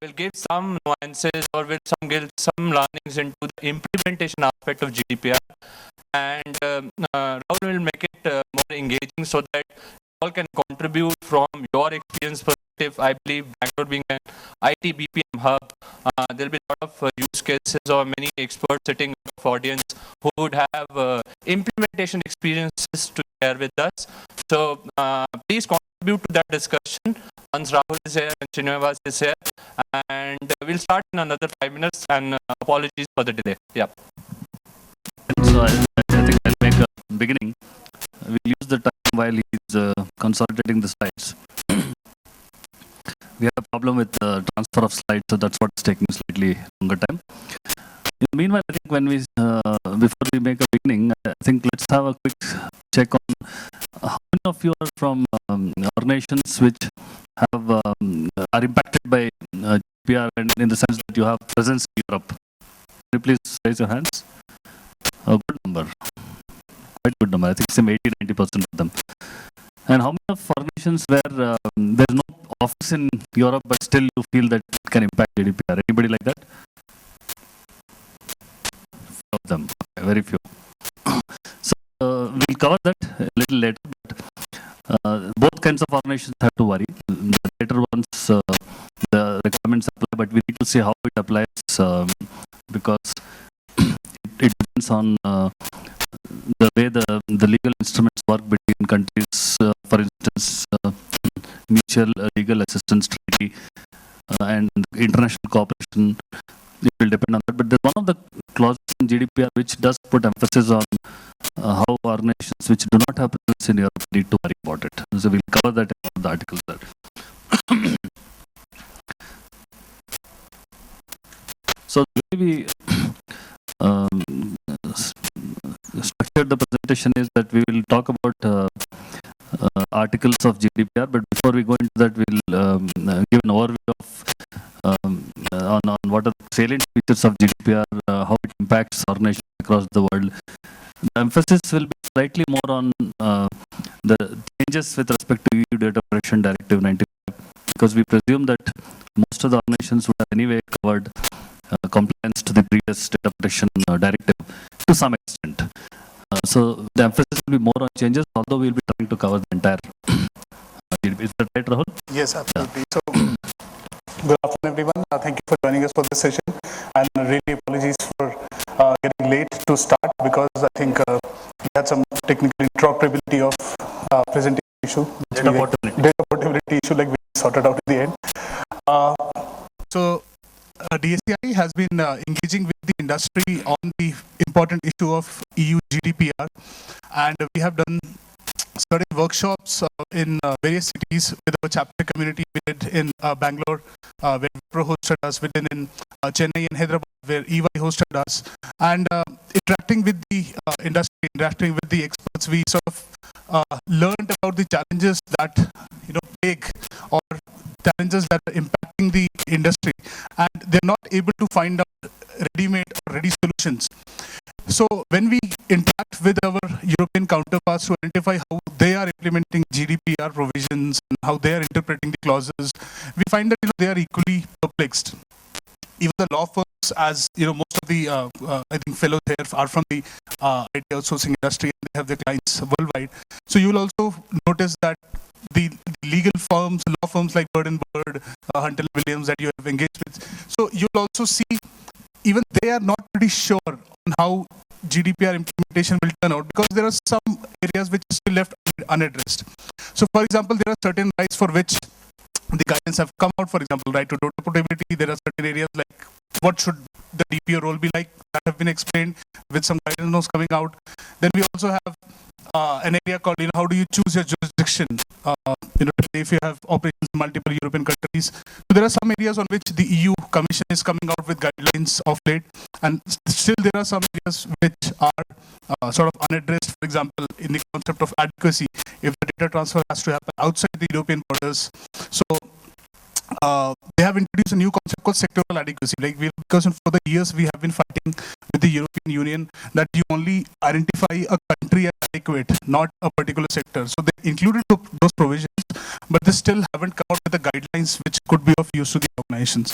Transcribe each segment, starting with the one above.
will give some nuances or will give some learnings into the implementation aspect of GDPR, and Rahul will make it more engaging so that all can contribute from your experience perspective. I believe Bangalore being an IT BPM hub, there will be a lot of use cases or many experts sitting in the audience who would have implementation experiences to share with us. So please contribute to that discussion once Rahul is here and Srinivas is here, and we'll start in another 5 minutes, and apologies for the delay. Yeah. So I think I'll make a beginning. We'll use the time while he's consolidating the slides. We have a problem with the transfer of slides, so that's what's taking slightly longer time. Meanwhile, I think when we before we make a beginning, I think let's have a quick check on how many of you are from organizations which have are impacted by GDPR, and in the sense that you have presence in Europe. Can you please raise your hands? A good number. Quite good number. I think some 80-90% of them. And how many of organizations where there's no office in Europe, but still you feel that it can impact GDPR? Anybody like that? Few of them. Okay, very few. So we'll cover that a little later. But both kinds of organizations have to worry. The later ones, the requirements apply, but we need to see how it applies because it depends on the way the legal instruments work between countries. For instance, mutual legal assistance treaty and international cooperation. It will depend on that. But there's one of the clauses in GDPR which does put emphasis on how organizations which do not have presence in Europe need to worry about it. So we'll cover that in one of the articles there. So the way we structured the presentation is that we will talk about articles of GDPR, but before we go into that, we'll give an overview of on what are the salient features of GDPR, how it impacts organizations across the world. The emphasis will be slightly more on the changes with respect to EU Data Protection Directive 95, because we presume that most of the organizations would have anyway covered compliance to the previous data protection directive to some extent. So the emphasis will be more on changes, although we will be trying to cover the entire GDPR. Is that right, Rahul? Yes, absolutely. So, good afternoon, everyone. Thank you for joining us for this session. And really apologies for getting late to start, because I think we had some technical interoperability of presentation issue. Data portability issue, like we sorted out at the end. So DSCI has been engaging with the industry on the important issue of EU GDPR, and we have done certain workshops in various cities with our chapter community. We did in Bangalore, where Wipro hosted us. We did in Chennai and Hyderabad, where EY hosted us. And interacting with the industry, interacting with the experts, we sort of learned about the challenges that plague, or challenges that are impacting the industry, and they're not able to find out ready-made or ready solutions. So when we interact with our European counterparts to identify how they are implementing GDPR provisions and how they are interpreting the clauses, we find that they are equally perplexed. Even the law firms, as most of the I think fellows here are from the IT outsourcing industry, and they have their clients worldwide. So you will also notice that the legal firms, law firms like Bird & Bird, Hunter Williams that you have engaged with, so you'll also see even they are not pretty sure on how GDPR implementation will turn out, because there are some areas which are still left unaddressed. So for example, there are certain rights for which the guidance have come out. For example, right to data portability, there are certain areas like what should the DPO role be like, that have been explained with some guidance notes coming out. Then we also have an area called how do you choose your jurisdiction, if you have operations in multiple European countries. So there are some areas on which the EU Commission is coming out with guidelines of late, and still there are some areas which are sort of unaddressed. For example, in the concept of adequacy, if the data transfer has to happen outside the European borders. So they have introduced a new concept called sectoral adequacy. Because for the years we have been fighting with the European Union that you only identify a country as adequate, not a particular sector. So they included those provisions, but they still haven't come out with the guidelines which could be of use to the organizations.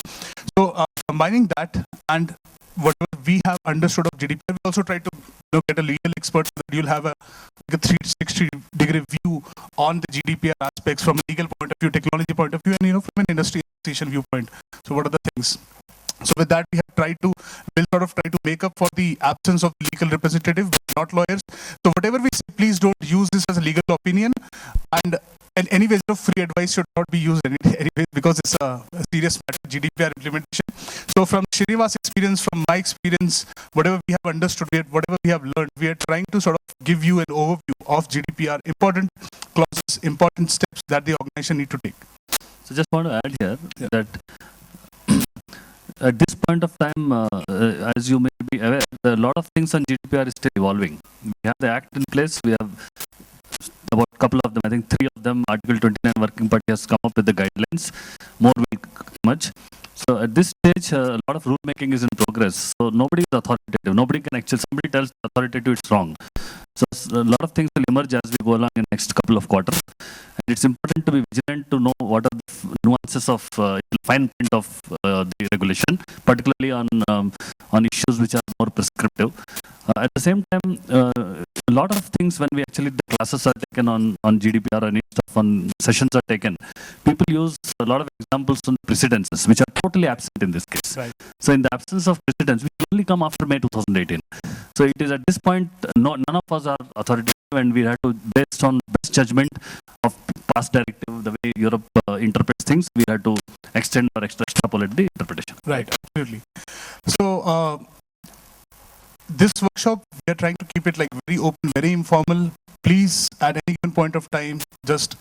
So combining that and whatever we have understood of GDPR, we also try to get a legal expert so that you'll have a 360-degree view on the GDPR aspects from a legal point of view, technology point of view, and from an industry association viewpoint. So what are the things? So with that, we'll sort of try to make up for the absence of legal representative, not lawyers. So whatever we say, please don't use this as a legal opinion. And anyways, free advice should not be used anyway, because it's a serious matter, GDPR implementation. So from Srinivas' experience, from my experience, whatever we have understood, whatever we have learned, we are trying to sort of give you an overview of GDPR, important clauses, important steps that the organization need to take. So just want to add here that at this point of time, as you may be aware, a lot of things on GDPR is still evolving. We have the act in place. We have about a couple of them, I think 3 of them, Article 29 Working Party has come up with the guidelines. More will emerge. So at this stage, a lot of rule making is in progress. So nobody is authoritative. Nobody can actually, somebody tells the authoritative it's wrong. So a lot of things will emerge as we go along in the next couple of quarters. And it's important to be vigilant to know what are the nuances of fine print of the regulation, particularly on issues which are more prescriptive. At the same time, a lot of things when we actually, the classes are taken on GDPR and stuff, on sessions are taken, people use a lot of examples on precedences, which are totally absent in this case. Right. So in the absence of precedents, which only come after May 2018. So it is at this point, none of us are authoritative, and we have to, based on best judgment of past directive, the way Europe interprets things, we have to extend or extrapolate the interpretation. Right, absolutely. So this workshop, we are trying to keep it like very open, very informal. Please, at any given point of time, just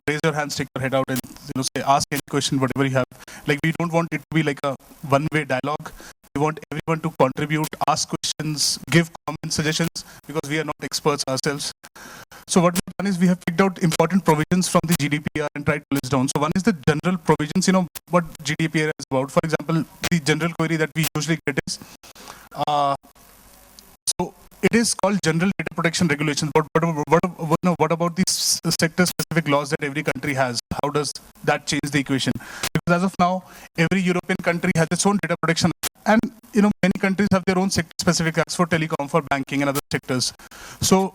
raise your hand, stick your head out, and say, ask any question, whatever you have. Like, we don't want it to be like a one-way dialogue. We want everyone to contribute, ask questions, give comments, suggestions, because we are not experts ourselves. So what we've done is we have picked out important provisions from the GDPR and tried to list down. So one is the general provisions, what GDPR is about. For example, the general query that we usually get is, so it is called General Data Protection Regulations. But what about these sector-specific laws that every country has? How does that change the equation? Because as of now, every European country has its own data protection, and many countries have their own sector-specific acts for telecom, for banking, and other sectors. So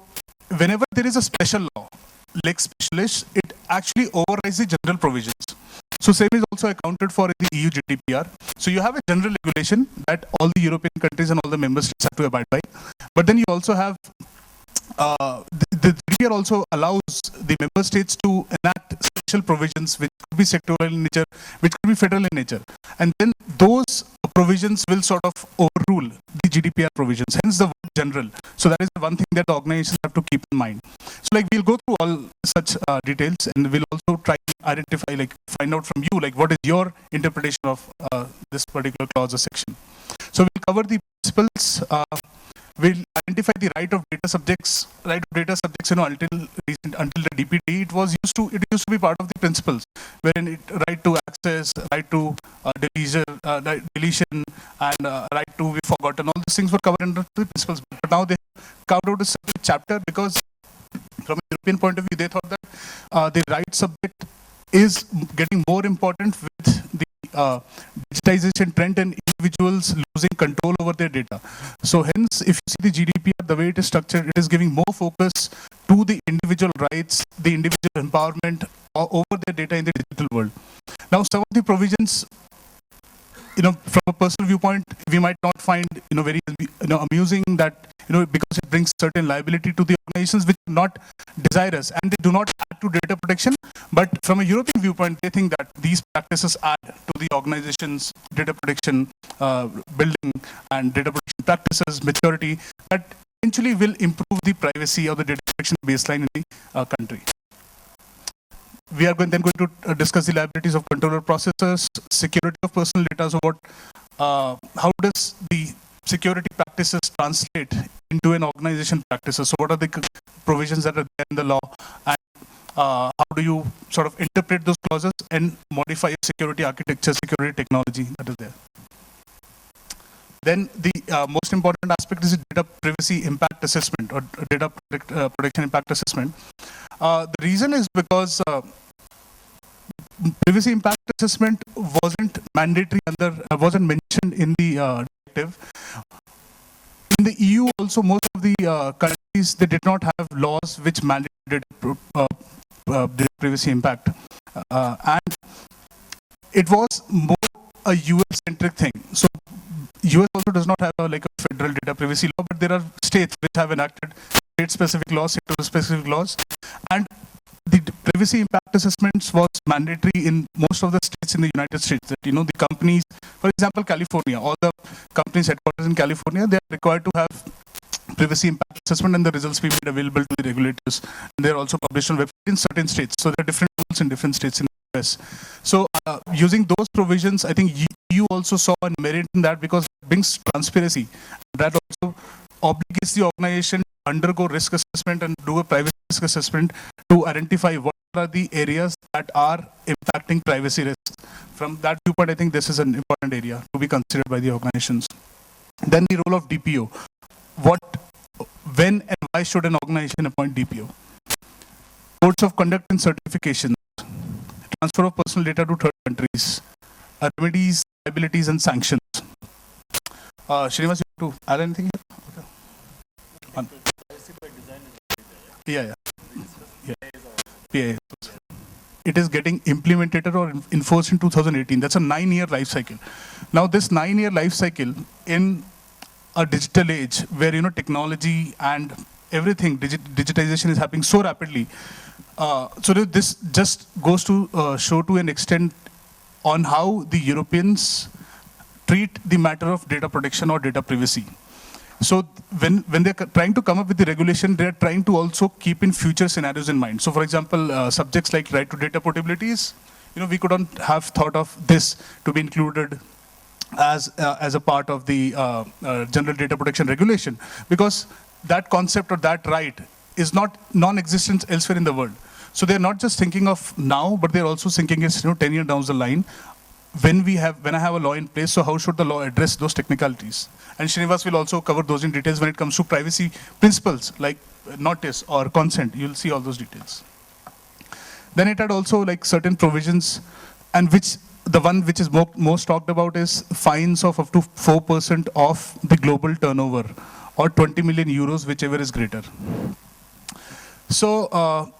whenever there is a special law, lex specialis, it actually overrides the general provisions. So same is also accounted for in the EU GDPR. So you have a general regulation that all the European countries and all the member states have to abide by. But then you also have, the GDPR also allows the member states to enact special provisions which could be sectoral in nature, which could be federal in nature. And then those provisions will sort of overrule the GDPR provisions, hence the word general. So that is the one thing that the organizations have to keep in mind. So like we'll go through all such details, and we'll also try to identify, find out from you, what is your interpretation of this particular clause or section. So we'll cover the principles. We'll identify the right of data subjects. Until the DPD, it used to be part of the principles, wherein right to access, right to deletion, and right to be forgotten. All these things were covered under the principles. But now they carved out a separate chapter because, from a European point of view, they thought that the right subject is getting more important with the digitization trend and individuals losing control over their data. So hence, if you see the GDPR, the way it is structured, it is giving more focus to the individual rights, the individual empowerment over their data in the digital world. Now, some of the provisions, from a personal viewpoint, we might not find, very, amusing that, because it brings certain liability to the organizations which are not desirous and they do not add to data protection. But from a European viewpoint, they think that these practices add to the organization's data protection building and data protection practices, maturity, that eventually will improve the privacy of the data protection baseline in the country. We are then going to discuss the liabilities of controller processors, security of personal data. So how does the security practices translate into an organization practices? So what are the provisions that are there in the law, and how do you sort of interpret those clauses and modify your security architecture, security technology that is there? Then the most important aspect is the data privacy impact assessment, or data protection impact assessment. The reason is because privacy impact assessment wasn't mandatory wasn't mentioned in the directive. In the EU also, most of the countries, they did not have laws which mandated the privacy impact. And it was more a US-centric thing. So US also does not have like a federal data privacy law, but there are states which have enacted state-specific laws, sector-specific laws. And the privacy impact assessments was mandatory in most of the states in the United States. That, you know, the companies, for example, California, all the companies headquarters in California, they are required to have privacy impact assessment, and the results be made available to the regulators. And they're also published on website in certain states. So there are different rules in different states in the US. So using those provisions, I think EU also saw a merit in that, because it brings transparency. That also obligates the organization to undergo risk assessment and do a privacy risk assessment to identify what are the areas that are impacting privacy risks. From that viewpoint, I think this is an important area to be considered by the organizations. Then the role of DPO. When and why should an organization appoint DPO? Codes of conduct and certifications, transfer of personal data to third countries, remedies, liabilities, and sanctions. Srinivas, you want to add anything here? Okay. Yeah. PA. It is getting implemented or enforced in 2018. That's a 9-year life cycle. Now, this 9-year life cycle in a digital age where, you know, technology and everything, digitization is happening so rapidly. So this just goes to show to an extent on how the Europeans treat the matter of data protection or data privacy. So when they're trying to come up with the regulation, they're trying to also keep in future scenarios in mind. So for example, subjects like right to data portabilities, you know, we couldn't have thought of this to be included as a part of the general data protection regulation, because that concept or that right is not non-existent elsewhere in the world. So they're not just thinking of now, but they're also thinking it's, you know, 10 years down the line. When I have a law in place, so how should the law address those technicalities? And Srinivas will also cover those in details when it comes to privacy principles like notice or consent. You'll see all those details. Then it had also like certain provisions, and the one which is most talked about is fines of up to 4% of the global turnover, or 20 million euros, whichever is greater. So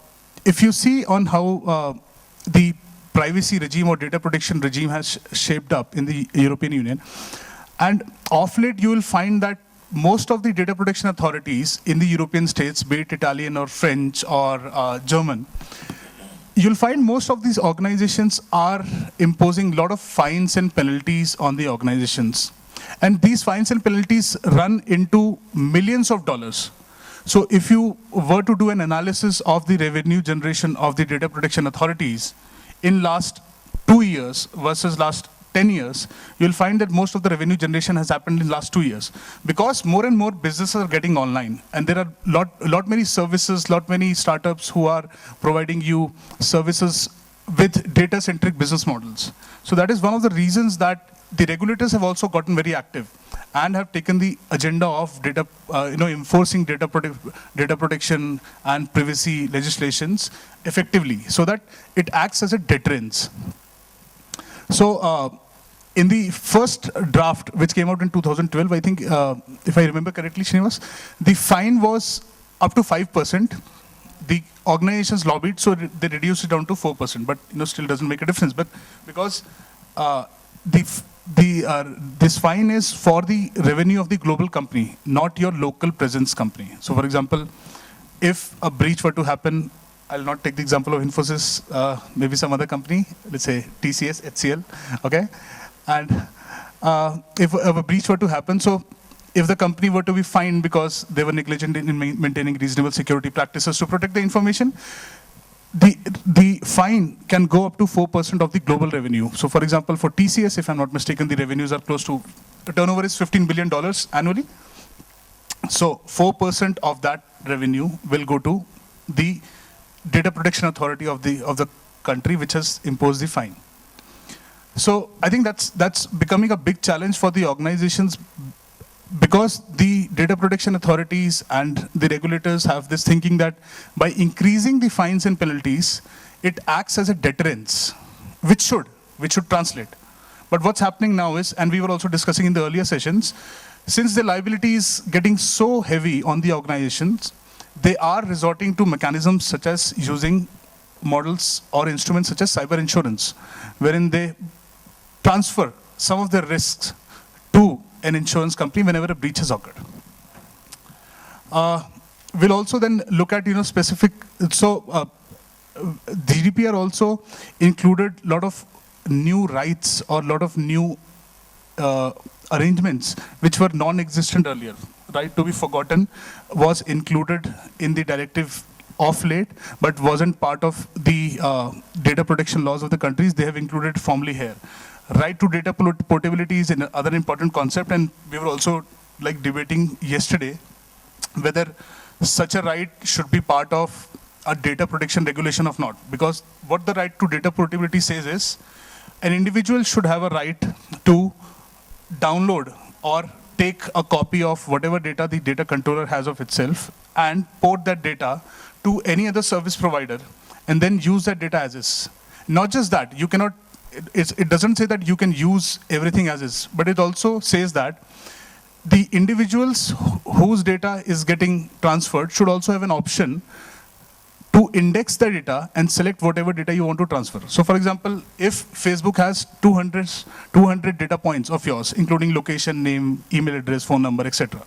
if you see on how the privacy regime or data protection regime has shaped up in the European Union, and of late you will find that most of the data protection authorities in the European states, be it Italian or French or German, you'll find most of these organizations are imposing a lot of fines and penalties on the organizations. And these fines and penalties run into millions of dollars. So if you were to do an analysis of the revenue generation of the data protection authorities in last 2 years versus last 10 years, you'll find that most of the revenue generation has happened in last 2 years, because more and more businesses are getting online, and there are lot many services, lot many startups who are providing you services with data-centric business models. So that is one of the reasons that the regulators have also gotten very active and have taken the agenda of data, enforcing data protection and privacy legislations effectively, so that it acts as a deterrence. So in the first draft, which came out in 2012, I think, if I remember correctly, Srinivas, the fine was up to 5%. The organizations lobbied, so they reduced it down to 4%, but still doesn't make a difference. But because this fine is for the revenue of the global company, not your local presence company. So, for example, if a breach were to happen, I'll not take the example of Infosys, maybe some other company, let's say TCS, HCL, okay? And if a breach were to happen, so if the company were to be fined because they were negligent in maintaining reasonable security practices to protect the information, the fine can go up to 4% of the global revenue. So for example, for TCS, if I'm not mistaken, the revenues are close to, the turnover is $15 billion annually. So 4% of that revenue will go to the data protection authority of the country which has imposed the fine. So I think that's becoming a big challenge for the organizations, because the data protection authorities and the regulators have this thinking that by increasing the fines and penalties, it acts as a deterrence. which should translate. But what's happening now is, and we were also discussing in the earlier sessions, since the liability is getting so heavy on the organizations, they are resorting to mechanisms such as using models or instruments such as cyber insurance, wherein they transfer some of their risks to an insurance company whenever a breach has occurred. We'll also then look at specific. So GDPR also included a lot of new rights or a lot of new arrangements which were non-existent earlier. Right to be forgotten was included in the directive of late, but wasn't part of the data protection laws of the countries. They have included formally here. Right to data portability is another important concept, and we were also debating yesterday whether such a right should be part of a data protection regulation or not. Because what the right to data portability says is, an individual should have a right to download or take a copy of whatever data the data controller has of itself and port that data to any other service provider and then use that data as is. Not just that, you cannot, it doesn't say that you can use everything as is, but it also says that the individuals whose data is getting transferred should also have an option to index the data and select whatever data you want to transfer. So for example, if Facebook has 200 data points of yours, including location, name, email address, phone number, etc.,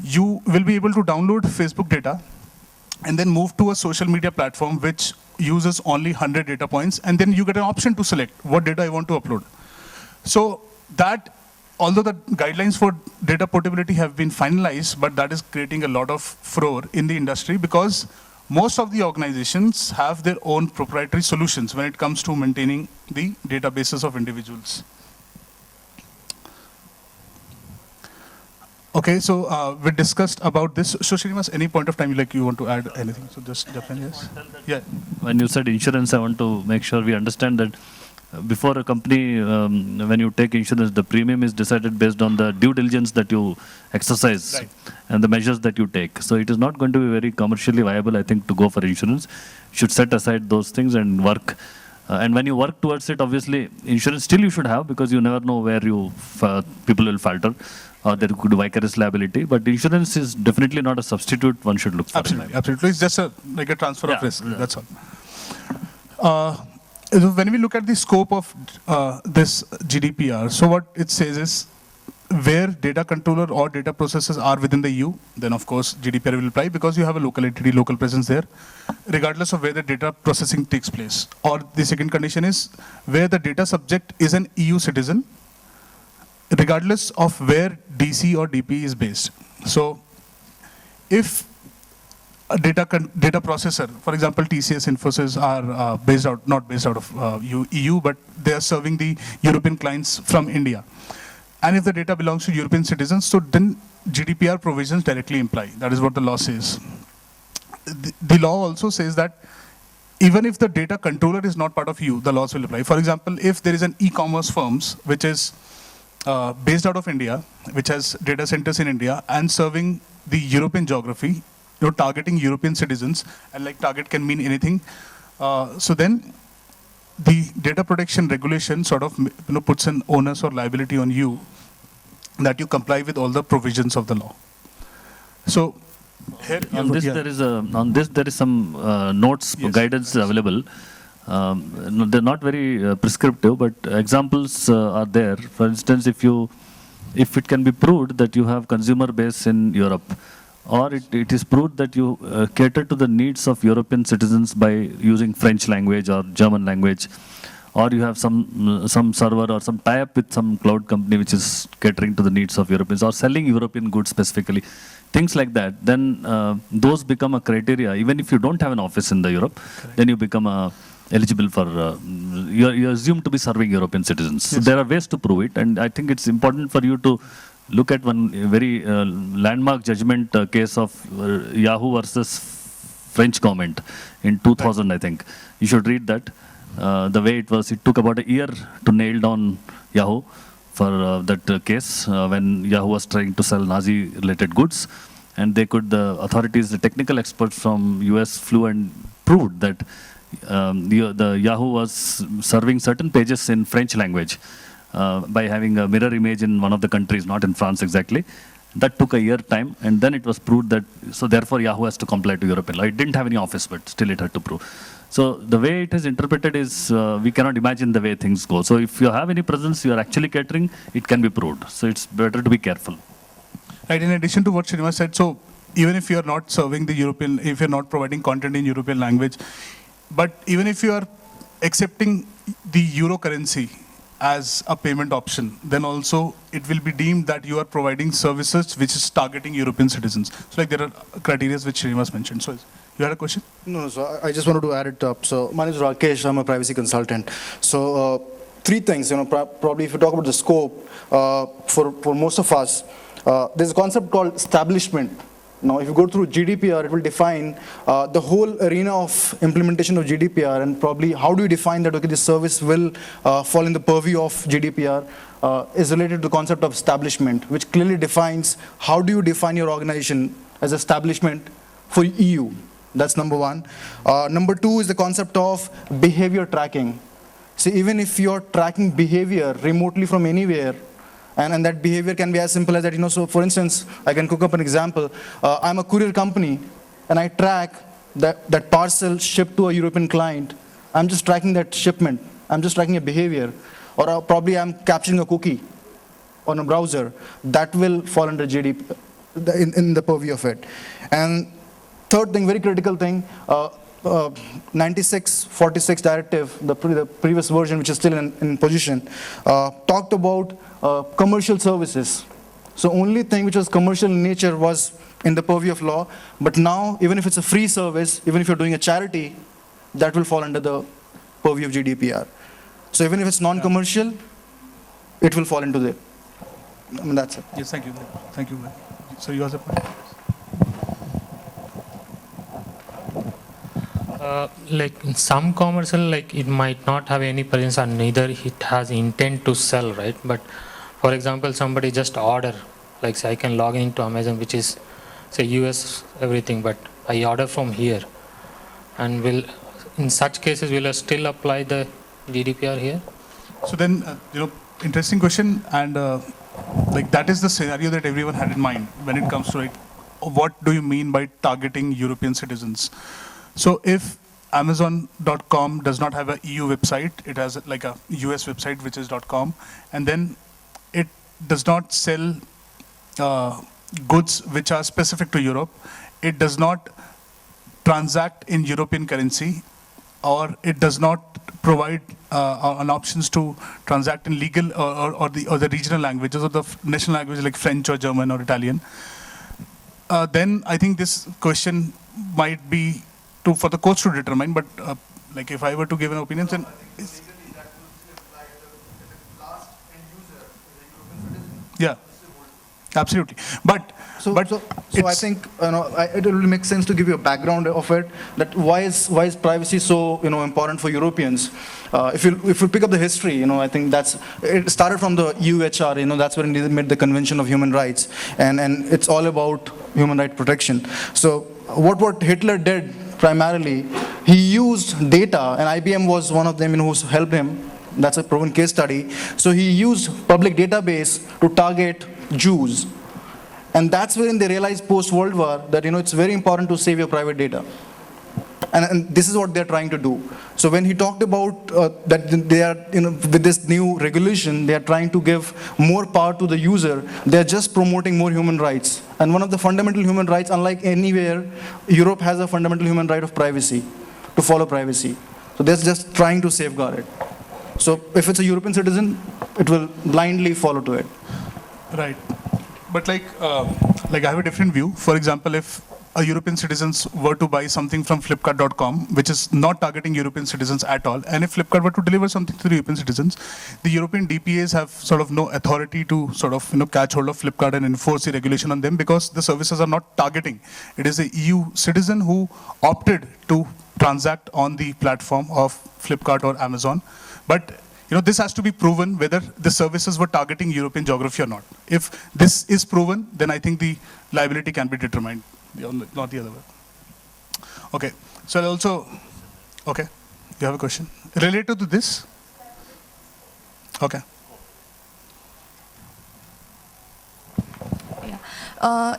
you will be able to download Facebook data and then move to a social media platform which uses only 100 data points, and then you get an option to select what data you want to upload. So that, although the guidelines for data portability have been finalized, but that is creating a lot of furore in the industry because most of the organizations have their own proprietary solutions when it comes to maintaining the databases of individuals. Okay, so we discussed about this. So Srinivas, any point of time you want to add anything? So just jump in, yes. Yeah. When you said insurance, I want to make sure we understand that before a company, when you take insurance, the premium is decided based on the due diligence that you exercise, right, and the measures that you take. So it is not going to be very commercially viable, I think, to go for insurance. You should set aside those things and work. And when you work towards it, obviously, insurance still you should have because you never know where people will falter or there could be vicarious liability. But insurance is definitely not a substitute one should look for. Absolutely, absolutely. It's just like a transfer of risk. Yeah. That's all. When we look at the scope of this GDPR, so what it says is, where data controller or data processors are within the EU, then of course GDPR will apply because you have a local entity, local presence there, regardless of where the data processing takes place. Or the second condition is where the data subject is an EU citizen, regardless of where DC or DP is based. So if a data processor, for example, TCS, Infosys are not based out of EU, but they are serving the European clients from India. And if the data belongs to European citizens, so then GDPR provisions directly imply. That is what the law says. The law also says that even if the data controller is not part of EU, the laws will apply. For example, if there is an e-commerce firms which is based out of India, which has data centers in India and serving the European geography, targeting European citizens, and like target can mean anything. So then the data protection regulation sort of puts an onus or liability on you that you comply with all the provisions of the law. So here on this there is some notes, yes, guidance available. They're not very prescriptive, but examples are there. For instance, if it can be proved that you have consumer base in Europe, or it is proved that you cater to the needs of European citizens by using French language or German language, or you have some server or some tie-up with some cloud company which is catering to the needs of Europeans or selling European goods specifically, things like that, then those become a criteria. Even if you don't have an office in the Europe, correct, then you become eligible for, you're assumed to be serving European citizens. Yes. So there are ways to prove it, and I think it's important for you to look at one very landmark judgment case of Yahoo versus French government in 2000, right, I think. You should read that. The way it was, it took about a year to nail down Yahoo for that case when Yahoo was trying to sell Nazi-related goods. And they could, the authorities, the technical experts from US flew and proved that the Yahoo was serving certain pages in French language by having a mirror image in one of the countries, not in France exactly. That took a year time, and then it was proved that, so therefore Yahoo has to comply to European law. It didn't have any office, but still it had to prove. So the way it is interpreted is, we cannot imagine the way things go. So if you have any presence, you are actually catering, it can be proved. So it's better to be careful. Right, in addition to what Srinivas said, so even if you're not serving the European, if you're not providing content in European language, but even if you are accepting the euro currency as a payment option, then also it will be deemed that you are providing services which is targeting European citizens. So like there are criteria which Srinivas mentioned. So you had a question? No, so I just wanted to add it up. So my name is Rakesh, I'm a privacy consultant. So three things, probably if you talk about the scope, for most of us, there's a concept called establishment. Now, if you go through GDPR, it will define the whole arena of implementation of GDPR, and probably how do you define that, okay, this service will fall in the purview of GDPR, is related to the concept of establishment, which clearly defines how do you define your organization as establishment for EU. That's number one. Number two is the concept of behavior tracking. See, even if you're tracking behavior remotely from anywhere, and that behavior can be as simple as that, so for instance, I can cook up an example. I'm a courier company, and I track that parcel shipped to a European client. I'm just tracking that shipment. I'm just tracking a behavior. Or probably I'm capturing a cookie on a browser. That will fall under GDPR, in the purview of it. And third thing, very critical thing, 9646 directive, the previous version, which is still in position, talked about commercial services. So only thing which was commercial in nature was in the purview of law, but now even if it's a free service, even if you're doing a charity, that will fall under the purview of GDPR. So even if it's non-commercial, it will fall into the, that's it. Yes, thank you. Thank you. So you have a point? Like in some commercial, like it might not have any presence and neither it has intent to sell, right? But for example, somebody just order, like say I can log into Amazon, which is say US everything, but I order from here, and will in such cases will I still apply the GDPR here? So then, interesting question, and like that is the scenario that everyone had in mind when it comes to like, what do you mean by targeting European citizens? So if Amazon.com does not have a EU website, it has like a US website which is .com, and then it does not sell goods which are specific to Europe, it does not transact in European currency, or it does not provide an options to transact in legal or the regional languages or the national language like French or German or Italian, then I think this question might be for the courts to determine, but like if I were to give an opinion, then yeah, absolutely. But I think it will make sense to give you a background of it. That why is privacy so important for Europeans? If you pick up the history, I think it started from the UHR. That's when they made the Convention of Human Rights, and it's all about human right protection. So what Hitler did primarily, he used data, and IBM was one of them who helped him. That's a proven case study. So he used public database to target Jews. And that's when they realized post-World War that it's very important to save your private data. And this is what they're trying to do. So when he talked about that they are, with this new regulation, they are trying to give more power to the user, they're just promoting more human rights. And one of the fundamental human rights, unlike anywhere, Europe has a fundamental human right of privacy, to follow privacy. So they're just trying to safeguard it. So if it's a European citizen, it will blindly follow to it. Right. But like I have a different view. For example, if a European citizens were to buy something from Flipkart.com, which is not targeting European citizens at all, and if Flipkart were to deliver something to the European citizens, the European DPAs have sort of no authority to sort of catch hold of Flipkart and enforce the regulation on them, because the services are not targeting. It is a EU citizen who opted to transact on the platform of Flipkart or Amazon. But this has to be proven whether the services were targeting European geography or not. If this is proven, then I think the liability can be determined, not the other way. Okay. So also, okay. You have a question? Related to this? Okay.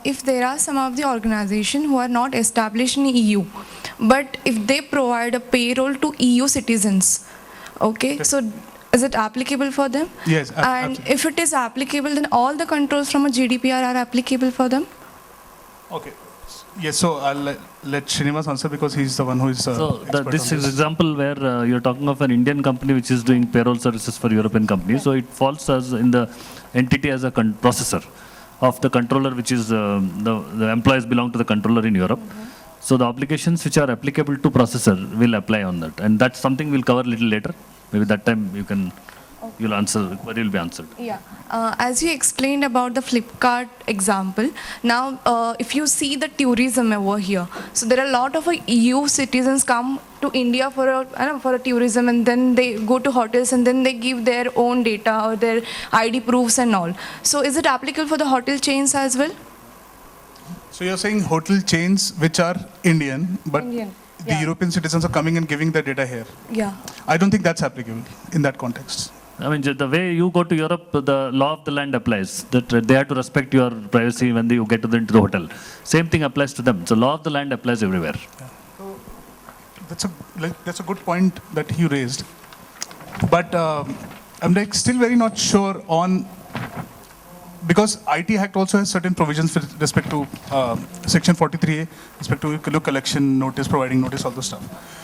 If there are some of the organizations who are not established in EU, but if they provide a payroll to EU citizens, okay, so is it applicable for them? Yes. And Absolutely. if it is applicable, then all the controls from a GDPR are applicable for them? Okay. Yes, so I'll let Srinivas answer because he's the one who is expert This on is example where you're talking of an Indian company which is doing payroll services for European companies. So it falls as in the entity as a processor of the controller, which is the employees belong to the controller in Europe. So the obligations which are applicable to processor will apply on that, and that's something we'll cover a little later. Maybe that time you'll answer, but you'll be answered. Yeah. As you explained about the Flipkart example, now if you see the tourism over here, so there are a lot of EU citizens come to India for a tourism, and then they go to hotels and then they give their own data or their ID proofs and all. So is it applicable for the hotel chains as well? So you're saying hotel chains which are Indian, but Indian, the yeah. European citizens are coming and giving their data here. Yeah. I don't think that's applicable in that context. I mean, the way you go to Europe, the law of the land applies. That they have to respect your privacy when you get into the hotel. Same thing applies to them. So law of the land applies everywhere. That's a good point that you raised. But I'm still very not sure on, because IT Act also has certain provisions with respect to Section 43A, respect to collection, notice, providing notice, all those stuff.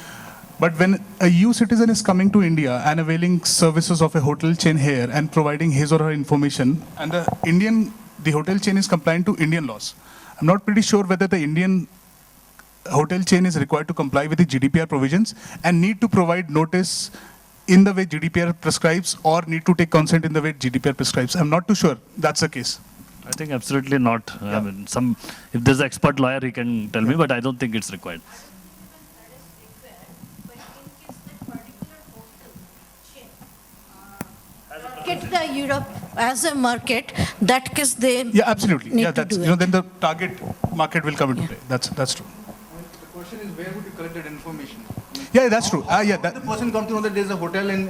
But when a EU citizen is coming to India and availing services of a hotel chain here and providing his or her information, and the hotel chain is compliant to Indian laws, I'm not pretty sure whether the Indian hotel chain is required to comply with the GDPR provisions and need to provide notice in the way GDPR prescribes or need to take consent in the way GDPR prescribes. I'm not too sure that's the case. I think absolutely not. I mean, if there's an expert lawyer, he can tell me, but I don't think it's required. Market the Europe as a market, that case they Yeah, absolutely. need Yeah, to that's, do it. then the target market will come into play. That's true. The question is, where would you collect that information? Yeah, that's true. Yeah, How the person come to know that there's a hotel in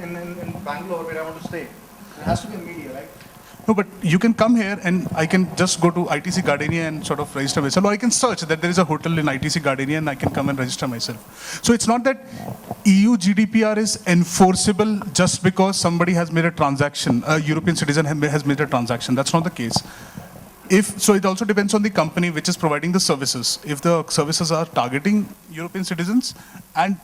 Bangalore where I want to stay? There has to be a media, right? no, but you can come here and I can just go to ITC Gardenia and sort of register myself, or I can search that there is a hotel in ITC Gardenia and I can come and register myself. So it's not that EU GDPR is enforceable just because somebody has made a transaction, a European citizen has made a transaction. That's not the case. So it also depends on the company which is providing the services. If the services are targeting European citizens, and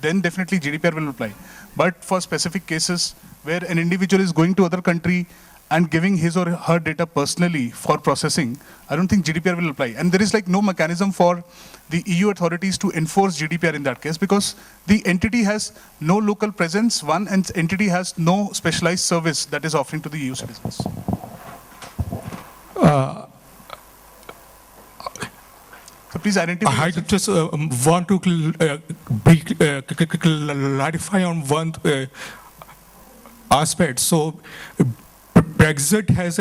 then definitely GDPR will apply. But for specific cases where an individual is going to other country and giving his or her data personally for processing, I don't think GDPR will apply. And there is no mechanism for the EU authorities to enforce GDPR in that case, because the entity has no local presence, and entity has no specialized service that is offering to the EU citizens. So please identify. I just want to clarify on one aspect. So Brexit has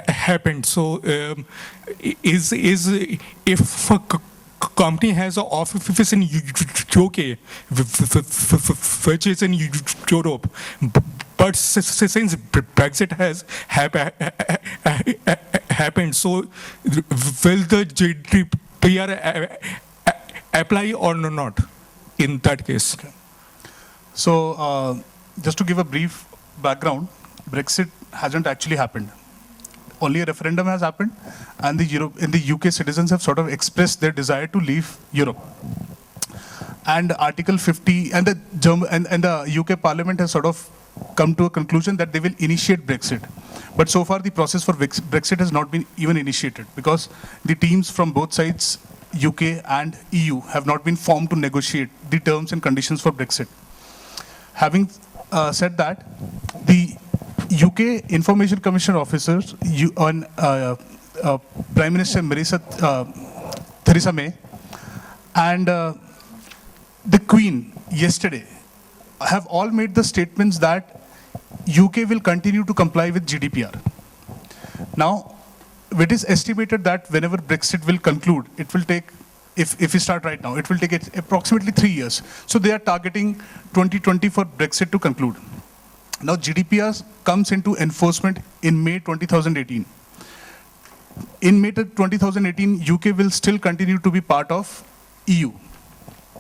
happened. So if a company has an office in UK, which is in Europe, but since Brexit has happened, so will the GDPR apply or not in that case? Okay. So just to give a brief background, Brexit hasn't actually happened. Only a referendum has happened, and the UK citizens have sort of expressed their desire to leave Europe. And Article 50 and the UK Parliament has sort of come to a conclusion that they will initiate Brexit. But so far the process for Brexit has not been even initiated, because the teams from both sides, UK and EU, have not been formed to negotiate the terms and conditions for Brexit. Having said that, the UK Information Commission officers on Prime Minister Theresa May and the Queen yesterday have all made the statements that UK will continue to comply with GDPR. Now, it is estimated that whenever Brexit will conclude, it will take if we start right now, it will take approximately 3 years. So they are targeting 2020 for Brexit to conclude. Now GDPR comes into enforcement in May 2018. In May 2018, UK will still continue to be part of EU.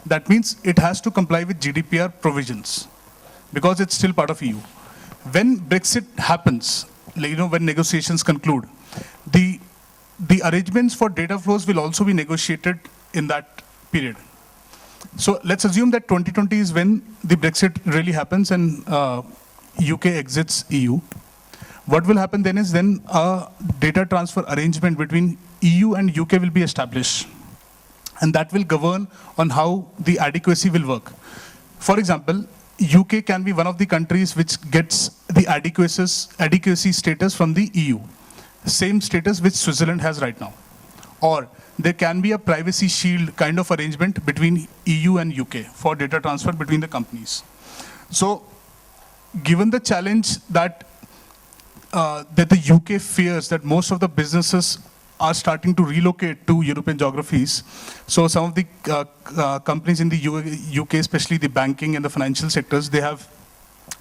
That means it has to comply with GDPR provisions because it's still part of EU. When Brexit happens, when negotiations conclude, the arrangements for data flows will also be negotiated in that period. So let's assume that 2020 is when the Brexit really happens and UK exits EU. What will happen then is a data transfer arrangement between EU and UK will be established. And that will govern on how the adequacy will work. For example, UK can be one of the countries which gets the adequacy status from the EU. Same status which Switzerland has right now. Or there can be a privacy shield kind of arrangement between EU and UK for data transfer between the companies. So given the challenge that the UK fears that most of the businesses are starting to relocate to European geographies. So some of the companies in the UK, especially the banking and the financial sectors, they have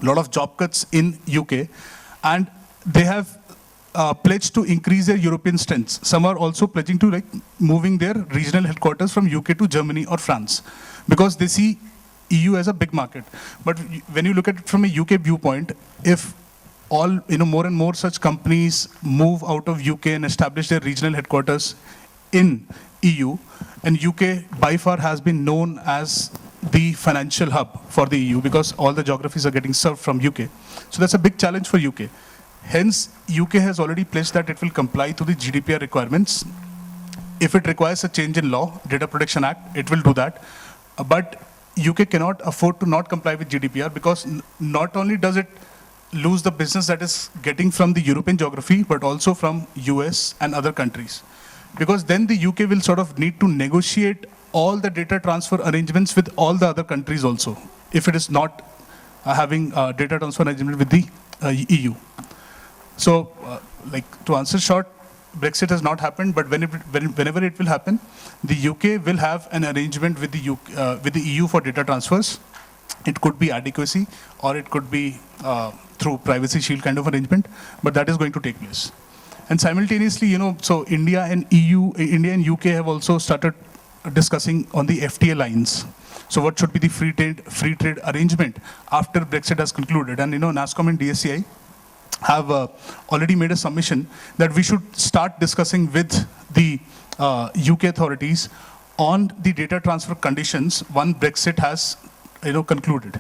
a lot of job cuts in UK, and they have pledged to increase their European strengths. Some are also pledging to moving their regional headquarters from UK to Germany or France, because they see EU as a big market. But when you look at it from a UK viewpoint, if all more and more such companies move out of UK and establish their regional headquarters in EU, and UK by far has been known as the financial hub for the EU because all the geographies are getting served from UK. So that's a big challenge for UK. Hence, UK has already pledged that it will comply to the GDPR requirements. If it requires a change in law, Data Protection Act, it will do that. But UK cannot afford to not comply with GDPR because not only does it lose the business that is getting from the European geography, but also from US and other countries. Because then the UK will sort of need to negotiate all the data transfer arrangements with all the other countries also, if it is not having a data transfer arrangement with the EU. So, to answer short, Brexit has not happened, but whenever it will happen, the UK will have an arrangement with the EU for data transfers. It could be adequacy, or it could be through privacy shield kind of arrangement, but that is going to take place. And simultaneously, so India and UK have also started discussing on the FTA lines. So what should be the free trade arrangement after Brexit has concluded? And NASSCOM and DSCI have already made a submission that we should start discussing with the UK authorities on the data transfer conditions once Brexit has concluded.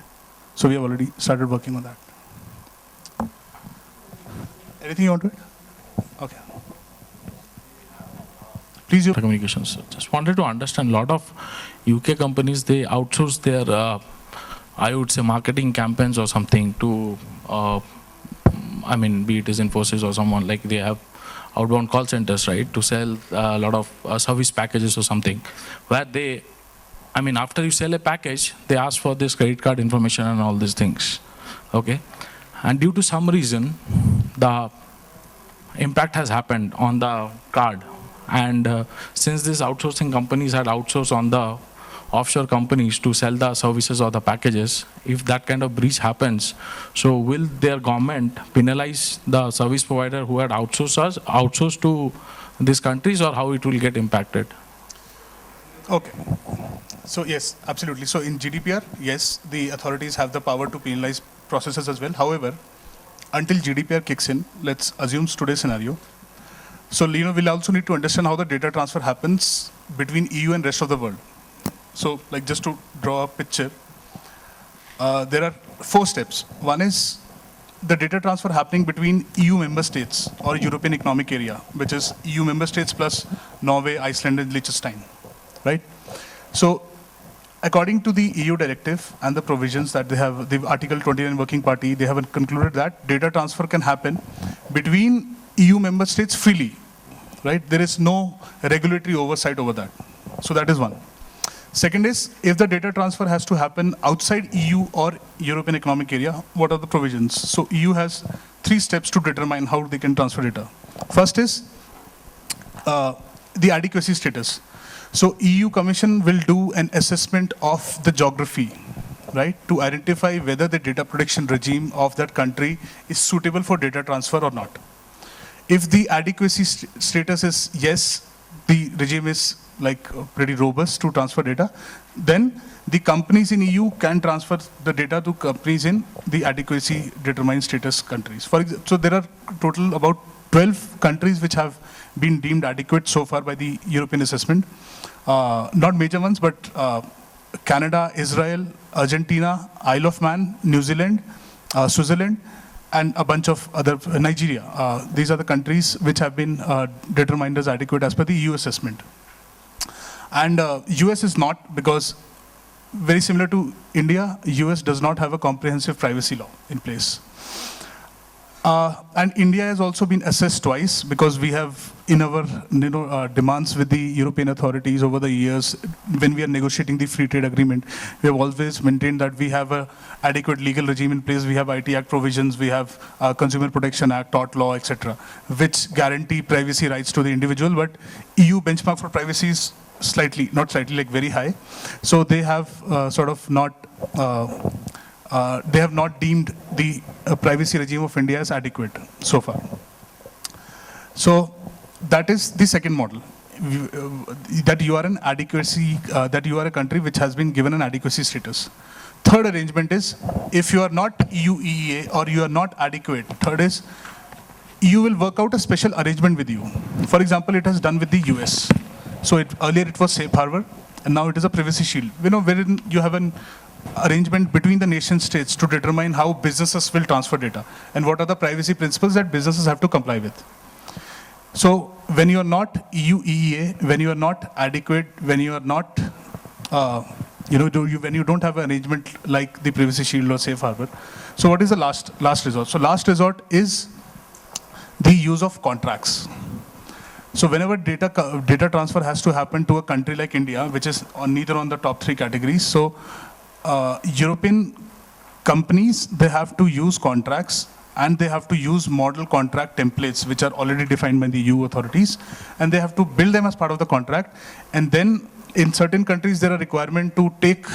So we have already started working on that. Anything you want to add? Okay. Please, you. Communications. Just wanted to understand, a lot of UK companies, they outsource their, I would say, marketing campaigns or something to, be it is Infosys or someone, like they have outbound call centers, right, to sell a lot of service packages or something, where they, after you sell a package, they ask for this credit card information and all these things, okay? And due to some reason, the impact has happened on the card. And since these outsourcing companies had outsourced on the offshore companies to sell the services or the packages, if that kind of breach happens, so will their government penalize the service provider who had outsourced to these countries, or how it will get impacted? Okay. So yes, absolutely. So in GDPR, yes, the authorities have the power to penalize processes as well. However, until GDPR kicks in, let's assume today's scenario. So we'll also need to understand how the data transfer happens between EU and rest of the world. So just to draw a picture, there are 4 steps. One is the data transfer happening between EU member states or European Economic Area, which is EU member states plus Norway, Iceland, and Liechtenstein, right? So according to the EU directive and the provisions that they have, the Article 29 Working Party, they have concluded that data transfer can happen between EU member states freely, right? There is no regulatory oversight over that. So that is one. Second is, if the data transfer has to happen outside EU or European Economic Area, what are the provisions? So EU has 3 steps to determine how they can transfer data. First is the adequacy status. So EU Commission will do an assessment of the geography, right, to identify whether the data protection regime of that country is suitable for data transfer or not. If the adequacy status is yes, the regime is like pretty robust to transfer data, then the companies in EU can transfer the data to companies in the adequacy determined status countries. For example, so there are total about 12 countries which have been deemed adequate so far by the European assessment. Not major ones, but Canada, Israel, Argentina, Isle of Man, New Zealand, Switzerland, and a bunch of other, Nigeria. These are the countries which have been determined as adequate as per the EU assessment. And US is not, because very similar to India, US does not have a comprehensive privacy law in place. And India has also been assessed twice, because we have, in our demands with the European authorities over the years, when we are negotiating the free trade agreement, we have always maintained that we have an adequate legal regime in place. We have IT Act provisions, we have Consumer Protection Act, tort law, etc., which guarantee privacy rights to the individual. But EU benchmark for privacy is slightly, not slightly, like very high. So they have sort of not, they have not deemed the privacy regime of India as adequate so far. So that is the second model, that you are an adequacy, that you are a country which has been given an adequacy status. Third arrangement is, if you are not EU EEA or you are not adequate, third is, EU will work out a special arrangement with you. For example, it has done with the US. So earlier it was safe harbor, and now it is a privacy shield. Wherein you have an arrangement between the nation states to determine how businesses will transfer data and what are the privacy principles that businesses have to comply with. So when you are not EU EEA, when you are not adequate, when you are not, when you don't have an arrangement like the privacy shield or safe harbor, so what is the last resort? So last resort is the use of contracts. So whenever data transfer has to happen to a country like India, which is neither on the top 3 categories, so European companies, they have to use contracts, and they have to use model contract templates which are already defined by the EU authorities, and they have to build them as part of the contract. And then in certain countries there are requirement to take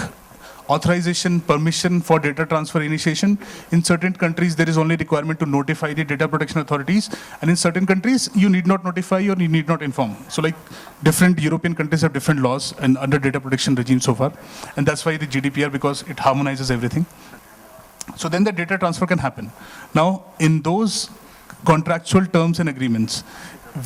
authorization, permission for data transfer initiation. In certain countries there is only requirement to notify the data protection authorities, and in certain countries you need not notify or you need not inform. So like different European countries have different laws and under data protection regime so far, and that's why the GDPR, because it harmonizes everything. So then the data transfer can happen. Now in those contractual terms and agreements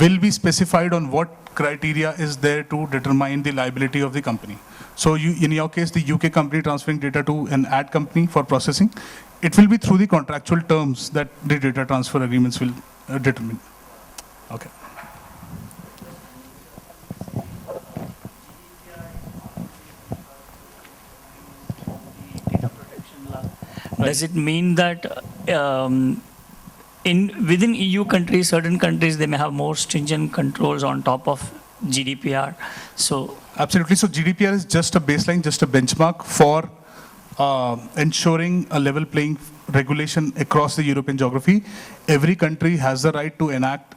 will be specified on what criteria is there to determine the liability of the company. So in your case, the UK company transferring data to an ad company for processing, it will be through the contractual terms that the data transfer agreements will determine. Okay. Does it mean that within EU countries, certain countries, they may have more stringent controls on top of GDPR? So absolutely. So GDPR is just a baseline, just a benchmark for ensuring a level playing regulation across the European geography. Every country has the right to enact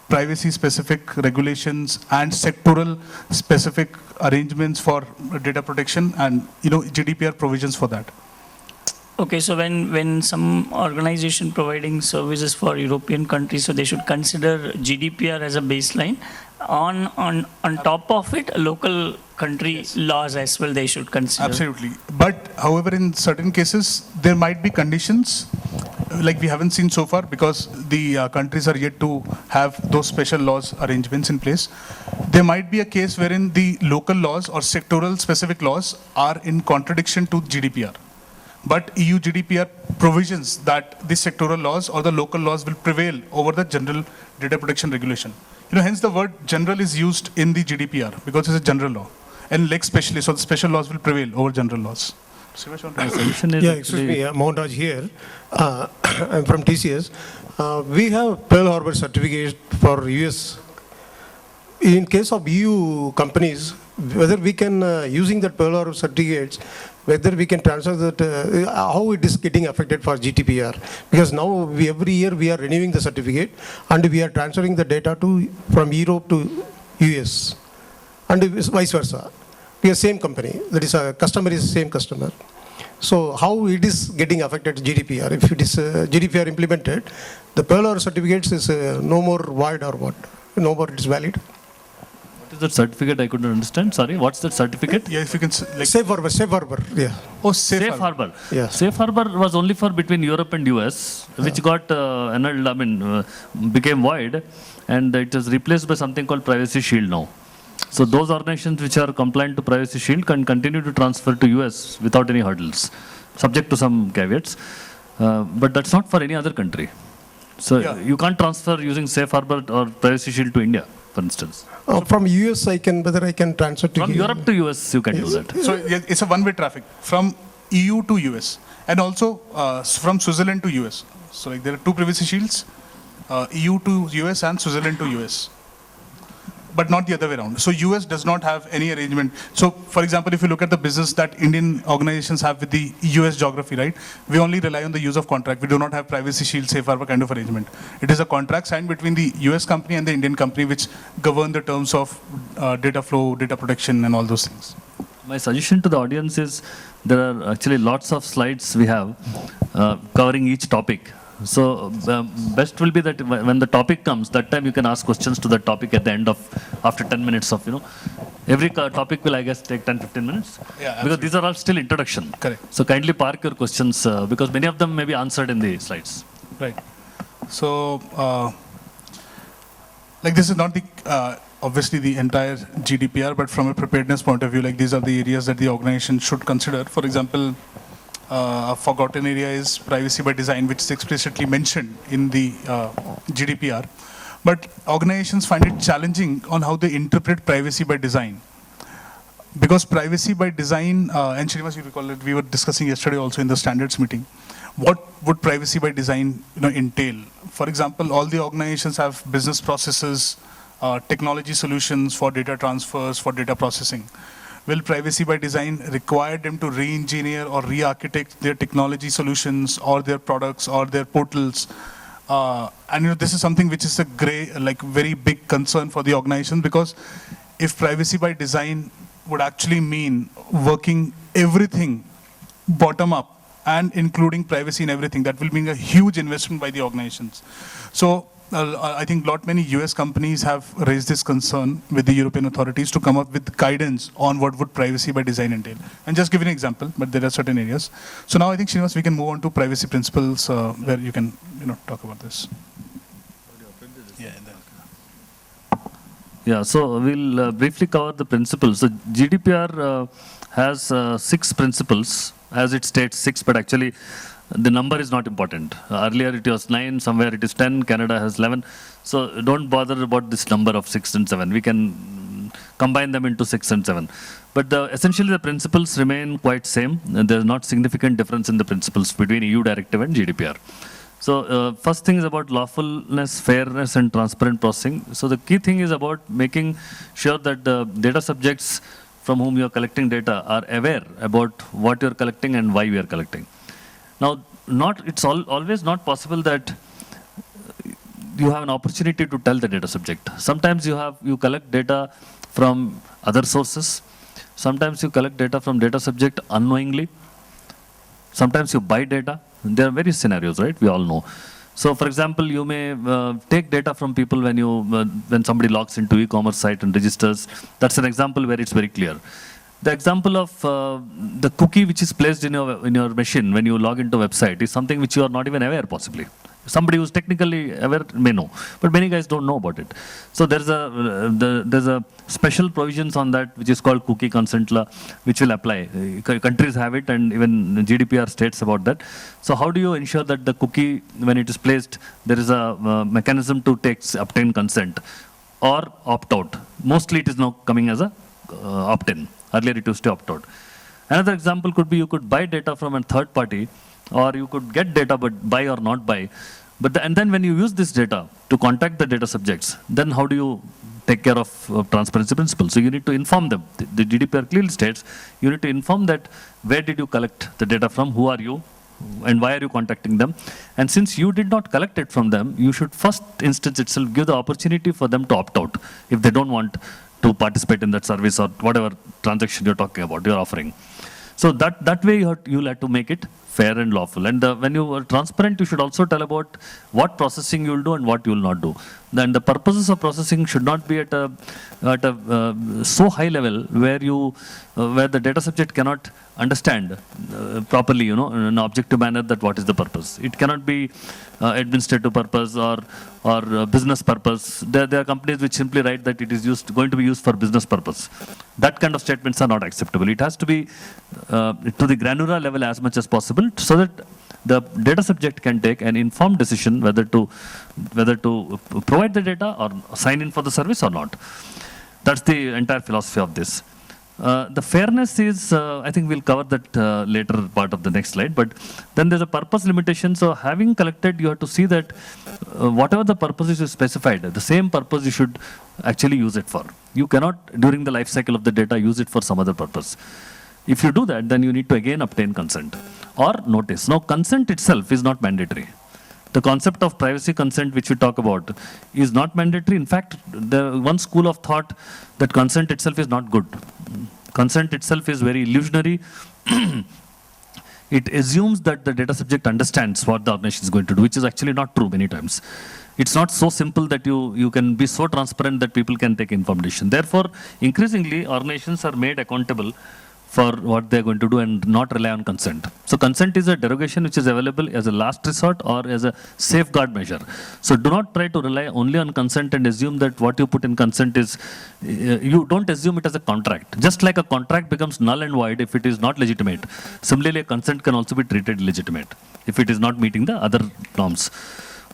privacy-specific regulations and sectoral-specific arrangements for data protection, and GDPR provisions for that. Okay, so when some organization providing services for European countries, so they should consider GDPR as a baseline. On top of it, local country laws as well they should consider. Absolutely. But however, in certain cases, there might be conditions like we haven't seen so far, because the countries are yet to have those special laws arrangements in place. There might be a case wherein the local laws or sectoral specific laws are in contradiction to GDPR. But EU GDPR provisions that the sectoral laws or the local laws will prevail over the general data protection regulation. Hence the word general is used in the GDPR, because it's a general law. And like specially, so the special laws will prevail over general laws. Yeah, excuse me, Mohan Raj here. I'm from TCS. We have Pearl Harbor certificate for US. In case of EU companies, whether we can, using that Pearl Harbor certificates, whether we can transfer that, how it is getting affected for GDPR. Because now every year we are renewing the certificate and we are transferring the data from Europe to US. and vice versa. We are same company, that is a customer is same customer. So how it is getting affected GDPR? If it is GDPR implemented, the Pearl Harbor certificates is no more void or what? No more it is valid? What is that certificate? I couldn't understand. Sorry, what's that certificate? Yeah, if you can, like... Safe harbor, yeah. Oh, Safe harbor. Yeah. Safe harbor was only for between Europe and US, which got annulled, became void, and it was replaced by something called Privacy Shield now. So those organizations which are compliant to Privacy Shield can continue to transfer to US without any hurdles, subject to some caveats. But that's not for any other country. So you can't transfer using Safe Harbor or Privacy Shield to India, for instance. From US, whether I can transfer to From Europe to US, you can do that. So it's a one-way traffic from EU to US, and also from Switzerland to US. So like there are two privacy shields, EU to US and Switzerland to US, but not the other way around. So US does not have any arrangement. So for example, if you look at the business that Indian organizations have with the US geography, right? We only rely on the use of contract. We do not have privacy shield, safe harbor kind of arrangement. It is a contract signed between the US company and the Indian company which govern the terms of data flow, data protection and all those things. My suggestion to the audience is there are actually lots of slides we have covering each topic. So best will be that when the topic comes, that time you can ask questions to the topic at the end of, after 10 minutes of, every topic will, I guess, take 10-15 minutes. Yeah, because these are all still introduction. Correct. So kindly park your questions because many of them may be answered in the slides. Right. So, like this is not the, obviously the entire GDPR, but from a preparedness point of view, like these are the areas that the organization should consider. For example, a forgotten area is privacy by design, which is explicitly mentioned in the GDPR. But organizations find it challenging on how they interpret privacy by design. Because privacy by design, and Srinivas, you recall that we were discussing yesterday also in the standards meeting, what would privacy by design entail? For example, all the organizations have business processes, technology solutions for data transfers, for data processing. Will privacy by design require them to re-engineer or re-architect their technology solutions or their products or their portals? And this is something which is a very big concern for the organization, because if privacy by design would actually mean working everything bottom up and including privacy in everything, that will mean a huge investment by the organizations. So I think many US companies have raised this concern with the European authorities to come up with guidance on what would privacy by design entail. And just give an example, but there are certain areas. So now I think, Srinivas, we can move on to privacy principles where you can talk about this. Yeah, so we'll briefly cover the principles. So GDPR has 6 principles, as it states 6, but actually the number is not important. Earlier it was 9, somewhere it is 10, Canada has 11. So don't bother about this number of 6 and 7. We can combine them into 6 and 7. But essentially the principles remain quite same. There is not significant difference in the principles between EU directive and GDPR. So first thing is about lawfulness, fairness and transparent processing. So the key thing is about making sure that the data subjects from whom you are collecting data are aware about what you are collecting and why we are collecting. Now, it's always not possible that you have an opportunity to tell the data subject. Sometimes you collect data from other sources. Sometimes you collect data from data subject unknowingly. Sometimes you buy data. There are various scenarios, right? We all know. So, for example, you may take data from people when somebody logs into e-commerce site and registers. That's an example where it's very clear. The example of the cookie which is placed in your machine when you log into a website is something which you are not even aware possibly. Somebody who's technically aware may know, but many guys don't know about it. So there's a special provisions on that which is called cookie consent law, which will apply. Countries have it, and even GDPR states about that. So how do you ensure that the cookie, when it is placed, there is a mechanism to obtain consent or opt out? Mostly it is now coming as a opt-in. Earlier it used to opt out. Another example could be you could buy data from a third party, or you could get data but buy or not buy. And then when you use this data to contact the data subjects, then how do you take care of transparency principles? So you need to inform them. The GDPR clearly states you need to inform that where did you collect the data from, who are you, and why are you contacting them. And since you did not collect it from them, you should first instance itself give the opportunity for them to opt out if they don't want to participate in that service or whatever transaction you're talking about, you're offering. So that way you'll have to make it fair and lawful. And when you are transparent, you should also tell about what processing you will do and what you will not do. Then the purposes of processing should not be at a so high level where where the data subject cannot understand properly, in an objective manner that what is the purpose. It cannot be administrative purpose or business purpose. There are companies which simply write that it is going to be used for business purpose. That kind of statements are not acceptable. It has to be to the granular level as much as possible, so that the data subject can take an informed decision whether to provide the data or sign in for the service or not. That's the entire philosophy of this. The fairness is, I think we'll cover that later part of the next slide, but then there's a purpose limitation. So having collected, you have to see that whatever the purpose is specified, the same purpose you should actually use it for. You cannot, during the life cycle of the data, use it for some other purpose. If you do that, then you need to again obtain consent or notice. Now, consent itself is not mandatory. The concept of privacy consent, which we talk about, is not mandatory. In fact, the one school of thought that consent itself is not good. Consent itself is very illusionary. It assumes that the data subject understands what the organization is going to do, which is actually not true many times. It's not so simple that you can be so transparent that people can take information. Therefore, increasingly, organizations are made accountable for what they're going to do and not rely on consent. So consent is a derogation which is available as a last resort or as a safeguard measure. So do not try to rely only on consent and assume that what you put in consent is, you don't assume it as a contract. Just like a contract becomes null and void if it is not legitimate, similarly a consent can also be treated legitimate if it is not meeting the other norms.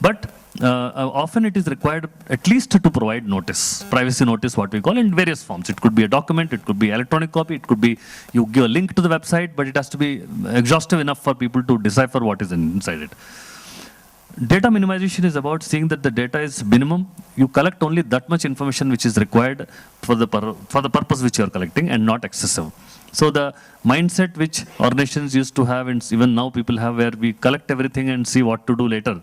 But often it is required at least to provide notice, privacy notice, what we call, in various forms. It could be a document, it could be electronic copy, it could be you give a link to the website, but it has to be exhaustive enough for people to decipher what is inside it. Data minimization is about seeing that the data is minimum. You collect only that much information which is required for the purpose which you are collecting and not excessive. So the mindset which organizations used to have, and even now people have, where we collect everything and see what to do later,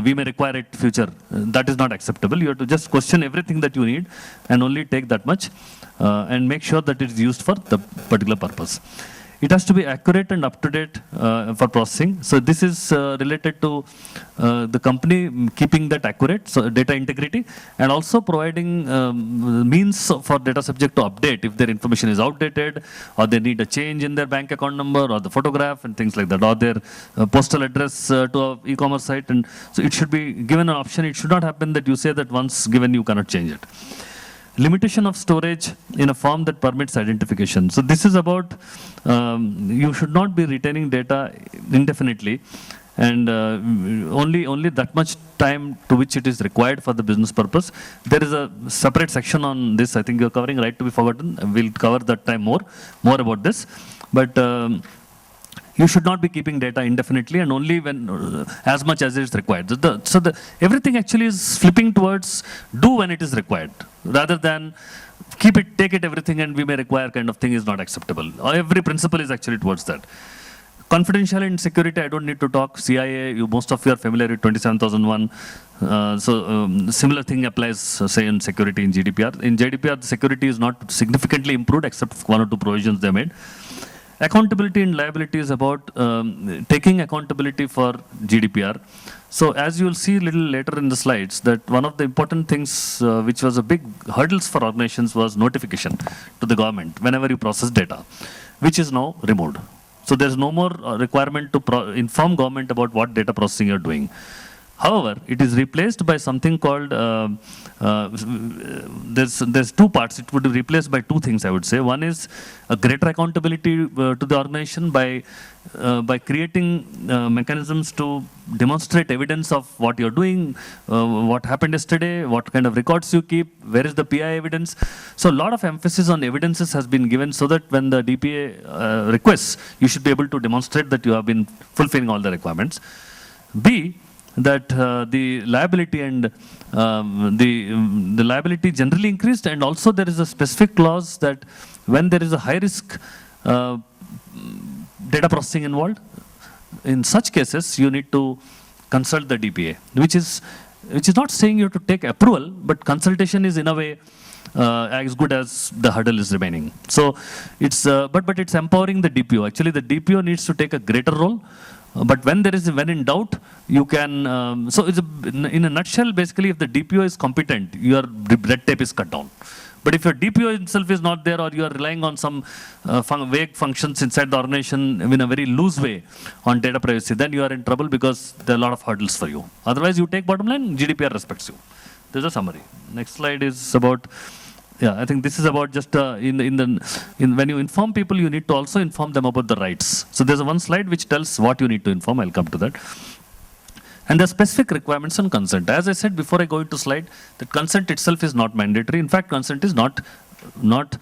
we may require it future. That is not acceptable. You have to just question everything that you need and only take that much and make sure that it is used for the particular purpose. It has to be accurate and up to date for processing. So this is related to the company keeping that accurate, so data integrity, and also providing means for data subject to update if their information is outdated or they need a change in their bank account number or the photograph and things like that, or their postal address to an e-commerce site. And so it should be given an option. It should not happen that you say that once given you cannot change it. Limitation of storage in a form that permits identification. So this is about you should not be retaining data indefinitely, and only that much time to which it is required for the business purpose. There is a separate section on this. I think you're covering right to be forgotten. We'll cover that time more about this. But you should not be keeping data indefinitely and only when as much as is required. So everything actually is flipping towards do when it is required, rather than keep it, take it, everything and we may require kind of thing is not acceptable. Every principle is actually towards that. Confidentiality and security, I don't need to talk. CIA, most of you are familiar with 27001. Similar thing applies, say, in security in GDPR. In GDPR, the security is not significantly improved except one or two provisions they made. Accountability and liability is about taking accountability for GDPR. So as you will see a little later in the slides, that one of the important things which was a big hurdles for organizations was notification to the government whenever you process data, which is now removed. So there's no more requirement to inform government about what data processing you're doing. However, it is replaced by something called, there's two parts. It would be replaced by two things, I would say. One is a greater accountability to the organization by creating mechanisms to demonstrate evidence of what you're doing, what happened yesterday, what kind of records you keep, where is the PI evidence. So a lot of emphasis on evidences has been given so that when the DPA requests, you should be able to demonstrate that you have been fulfilling all the requirements. B, that the liability and the liability generally increased, and also there is a specific clause that when there is a high risk data processing involved, in such cases you need to consult the DPA, which is not saying you have to take approval, but consultation is in a way as good as the hurdle is remaining. So it's, but it's empowering the DPO. Actually, the DPO needs to take a greater role. But when when in doubt, you can, so it's in a nutshell, basically, if the DPO is competent, your red tape is cut down. But if your DPO itself is not there, or you are relying on some vague functions inside the organization in a very loose way on data privacy, then you are in trouble because there are a lot of hurdles for you. Otherwise, you take bottom line, GDPR respects you. There's a summary. Next slide is about, yeah, I think this is about just when you inform people, you need to also inform them about the rights. So there's one slide which tells what you need to inform. I'll come to that. And there are specific requirements on consent. As I said before I go into slide, that consent itself is not mandatory. In fact, consent is not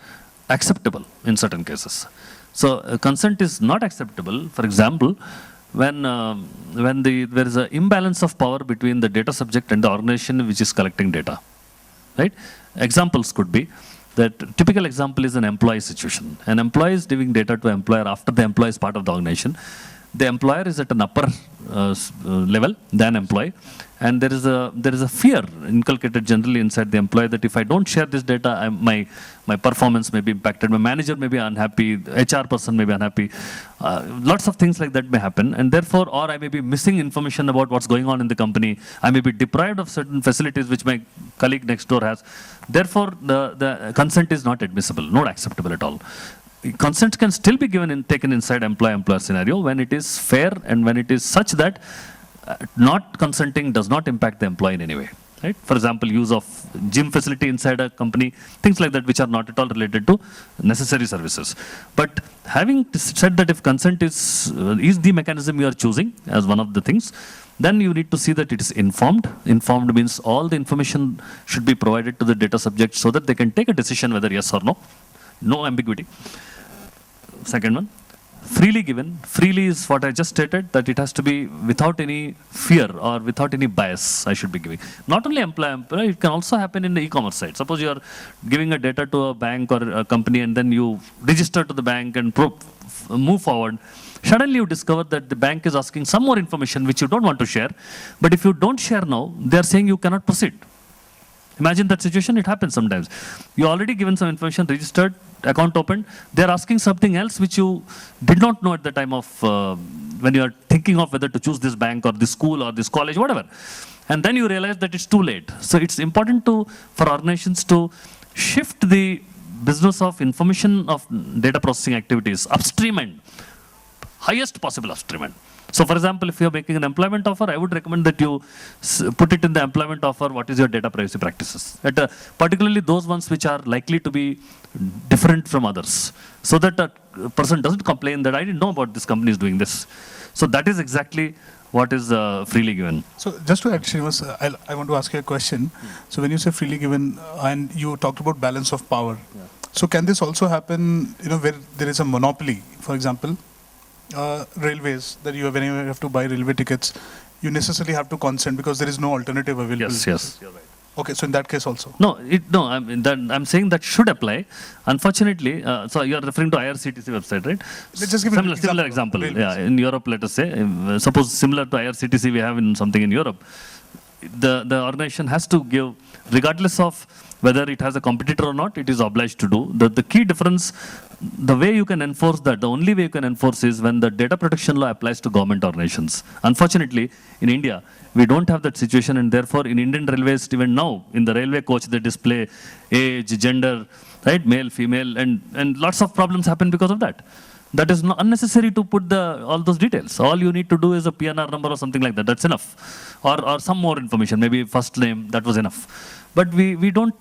acceptable in certain cases. So consent is not acceptable. For example, when there is an imbalance of power between the data subject and the organization which is collecting data, right? Examples could be that typical example is an employee situation. An employee is giving data to an employer after the employee is part of the organization. The employer is at an upper level than employee, and there is a fear inculcated generally inside the employee that if I don't share this data, my performance may be impacted, my manager may be unhappy, HR person may be unhappy, lots of things like that may happen, and therefore, or I may be missing information about what's going on in the company, I may be deprived of certain facilities which my colleague next door has. Therefore, the consent is not admissible, not acceptable at all. Consent can still be taken inside employer-employer scenario when it is fair and when it is such that not consenting does not impact the employee in any way. Right? For example, use of gym facility inside a company, things like that which are not at all related to necessary services. But having said that if consent is the mechanism you are choosing as one of the things, then you need to see that it is informed. Informed means all the information should be provided to the data subject so that they can take a decision whether yes or no. No ambiguity. Second one, freely given. Freely is what I just stated, that it has to be without any fear or without any bias I should be giving. Not only employer, it can also happen in the e-commerce side. Suppose you are giving a data to a bank or a company and then you register to the bank and move forward. Suddenly you discover that the bank is asking some more information which you don't want to share. But if you don't share now, they are saying you cannot proceed. Imagine that situation, it happens sometimes. You already given some information, registered, account opened, they're asking something else which you did not know at the time of when you are thinking of whether to choose this bank or this school or this college, whatever. And then you realize that it's too late. So it's important for organizations to shift the business of information of data processing activities upstream and highest possible upstream end. So for example, if you're making an employment offer, I would recommend that you put it in the employment offer, what is your data privacy practices. Particularly those ones which are likely to be different from others. So that a person doesn't complain that I didn't know about this company is doing this. So that is exactly what is freely given. So just to add, Srinivas, I want to ask you a question. So when you say freely given, and you talked about balance of power. Yeah. So can this also happen, where there is a monopoly, for example, railways, that when you have to buy railway tickets, you necessarily have to consent because there is no alternative available. Yes, you're right. Okay, so in that case also. No, I'm saying that should apply. Unfortunately, so you are referring to IRCTC website, right? Let's just give similar example. Yeah, in Europe, let us say, suppose similar to IRCTC we have in something in Europe, the organization has to give, regardless of whether it has a competitor or not, it is obliged to do. The key difference, the way you can enforce that, the only way you can enforce is when the data protection law applies to government organizations. Unfortunately, in India, we don't have that situation, and therefore in Indian Railways, even now, in the railway coach, they display age, gender, right, male, female, and lots of problems happen because of that. That is not unnecessary to put all those details. All you need to do is a PNR number or something like that. That's enough. Or some more information, maybe first name, that was enough. But we don't,